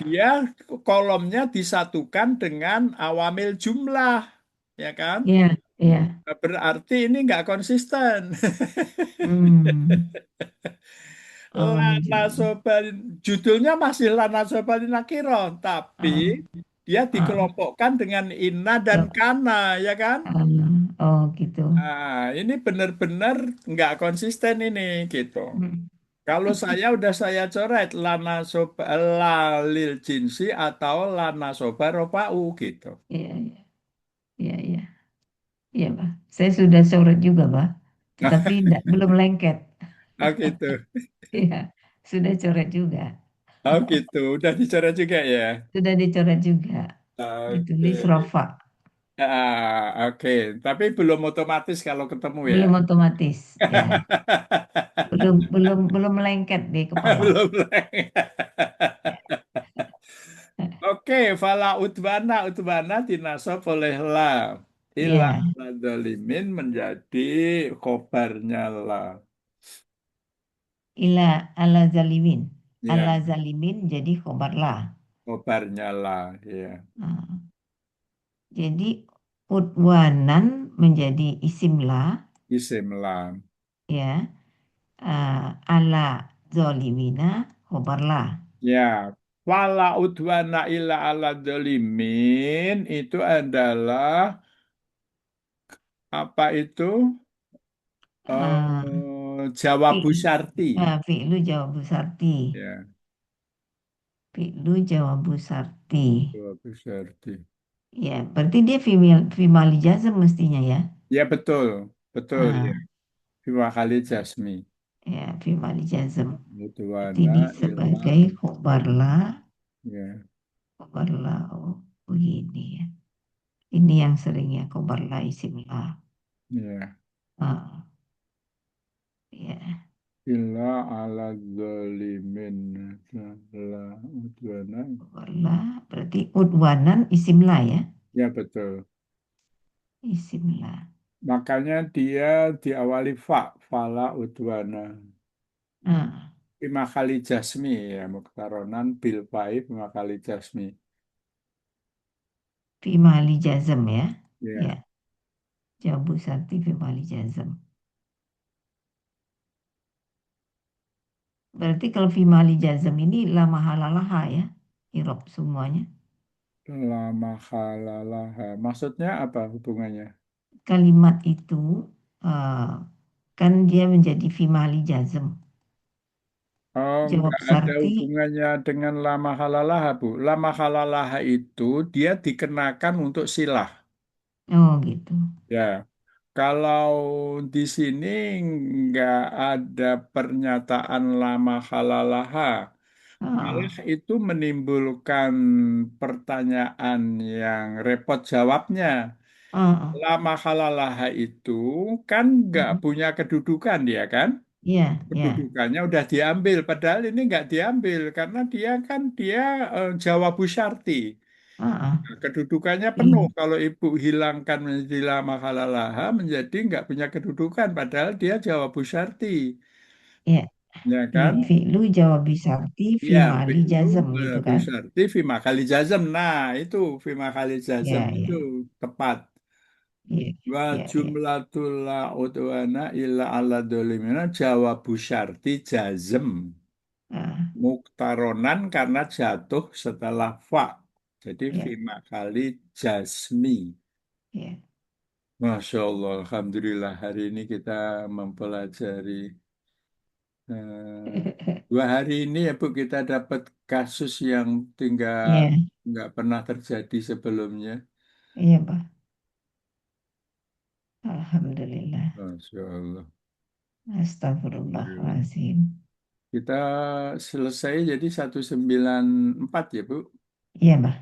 dia kolomnya disatukan dengan awamil jumlah, ya kan? ya, ya. Nah, berarti ini nggak konsisten. Hmm, awamil Lana jumlah. Sobali, judulnya masih Lana Sobali Nakiroh, tapi Ah, dia ah, dikelompokkan dengan inna dan ya, kana, ya kan? oh gitu. Ini benar-benar nggak konsisten ini, gitu. Hmm. Kalau saya udah saya coret lana soba lalil jinsi atau lana soba ropau gitu. Iya, iya, iya, iya, iya, Pak. Saya sudah coret juga, Pak. Tetapi belum lengket. Oh gitu. Iya, sudah coret juga. Oh gitu. Udah dicoret juga ya. Sudah dicoret juga. Ditulis Oke. Rafa. Oke. Tapi belum otomatis kalau ketemu ya. Belum otomatis, ya. Belum, belum, belum melengket di kepala. Belum. Ya. Oke, fala utbana dinasab oleh la. Ila Ya, dolimin menjadi khobarnya la. ila ala zalimin. Ya, Ala zalimin jadi khobarlah. khobarnya la. Ya, Nah, jadi udwanan menjadi isimlah, isim la. ya. Ala zolimina khobarlah. Ya, Wala udwana illa ala dzalimin itu adalah apa itu? Ah, Jawabu fi, syarti. fi'lu jawabu sarti. Ya, Fi'lu jawabu sarti. jawabu syarti. Ya, berarti dia fimali jazm mestinya ya. Ya betul, betul ya. Ah, Dua kali jasmi. ya, fimali jazm. Berarti Udwana ini illa. sebagai khobarlah. Ya, Khobarlah, oh begini ya. Ini yang sering ya, khobarlah isimlah. ya. Ah, ya, Illa ala zalimin. La udwana. khobarlah. Berarti udwanan isimlah ya. Ya betul. Isimlah. Makanya dia diawali fa, fala udwana. Ah, Lima kali jasmi ya, muktaronan bil fai lima kali jasmi. fimali jazm ya. Ya, Ya, jawabu sarti fimali jazm. Berarti kalau fimali jazm ini lama halalaha ya. Irob semuanya. lama halalah. Maksudnya apa hubungannya? Kalimat itu eh, kan dia menjadi fimali jazm. Oh, Jawab nggak ada sarti, hubungannya dengan lama halalah, Bu. Lama halalah itu dia dikenakan untuk silah. oh gitu. Ya, kalau di sini nggak ada pernyataan lama halalaha, malah Ah, itu menimbulkan pertanyaan yang repot jawabnya. ah, Lama halalaha itu kan nggak ah. punya kedudukan dia kan? Iya, ya. Kedudukannya udah diambil, padahal ini nggak diambil karena dia jawabu syarti. Ah, ah. Nah, kedudukannya penuh. Iya, Kalau ibu hilangkan menjadi lama halalaha menjadi nggak punya kedudukan, padahal dia jawabu syarti, iya. ya Iya, kan? fi'lu jawab sarti Iya, fimali fi'lu jazm gitu bu kan. syarti fima kali jazm. Nah, itu fima kali jazm Iya, itu iya. tepat. Iya, Wa iya, iya. jumlatul la udwana illa ala dolimina jawabu syarti jazm. Ah, Muktaronan karena jatuh setelah fa. Jadi iya, fima kali jasmi. iya. Masya Allah, Alhamdulillah hari ini kita mempelajari eh, 2 hari ini ya Bu kita dapat kasus yang tinggal Iya, nggak pernah terjadi sebelumnya. iya, Pak. Alhamdulillah. Masya Allah. Alhamdulillah. Astagfirullahaladzim. Kita selesai jadi 194 ya Bu. Iya, Pak.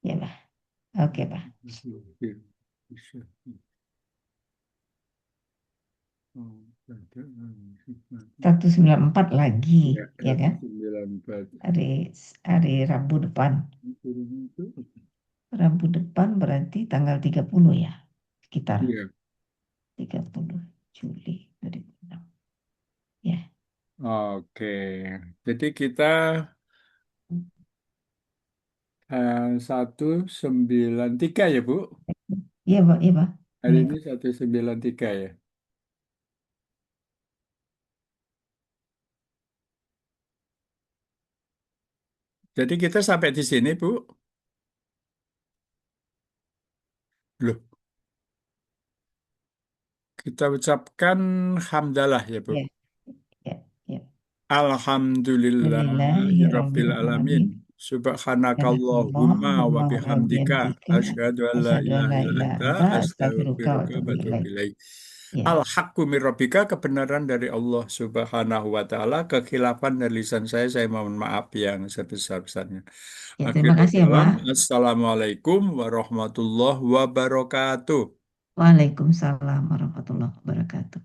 Iya, Pak. Oke, Pak. 194 lagi, Ya, ya kan? 194. Hari hari Rabu depan. Rabu depan berarti tanggal 30 ya. Sekitar Iya. 30 Juli 2006. Ya. Oke. Jadi kita 193 ya, Bu. Iya, Pak. Iya, Pak. Hari ini 193 ya. Jadi kita sampai di sini, Bu. Loh, kita ucapkan hamdalah ya, Bu. Iya, iya, iya. Alhamdulillahirabbil alamin. Alhamdulillahirrahmanirrahim. Subhanakallahumma wa Subhanakallahumma wa bihamdika bihamdika. asyhadu an la Asyhadu an ilaha la illa ilaha anta anta astaghfiruka wa astaghfiruka atubu wa atubu ilaik. ilaik. Ya, Al-haqqu min rabbika, kebenaran dari Allah Subhanahu wa taala, kekhilafan dari lisan saya mohon maaf yang sebesar-besarnya. ya terima Akhirul kasih ya, kalam, Pak. assalamualaikum warahmatullahi wabarakatuh. Waalaikumsalam warahmatullahi wabarakatuh.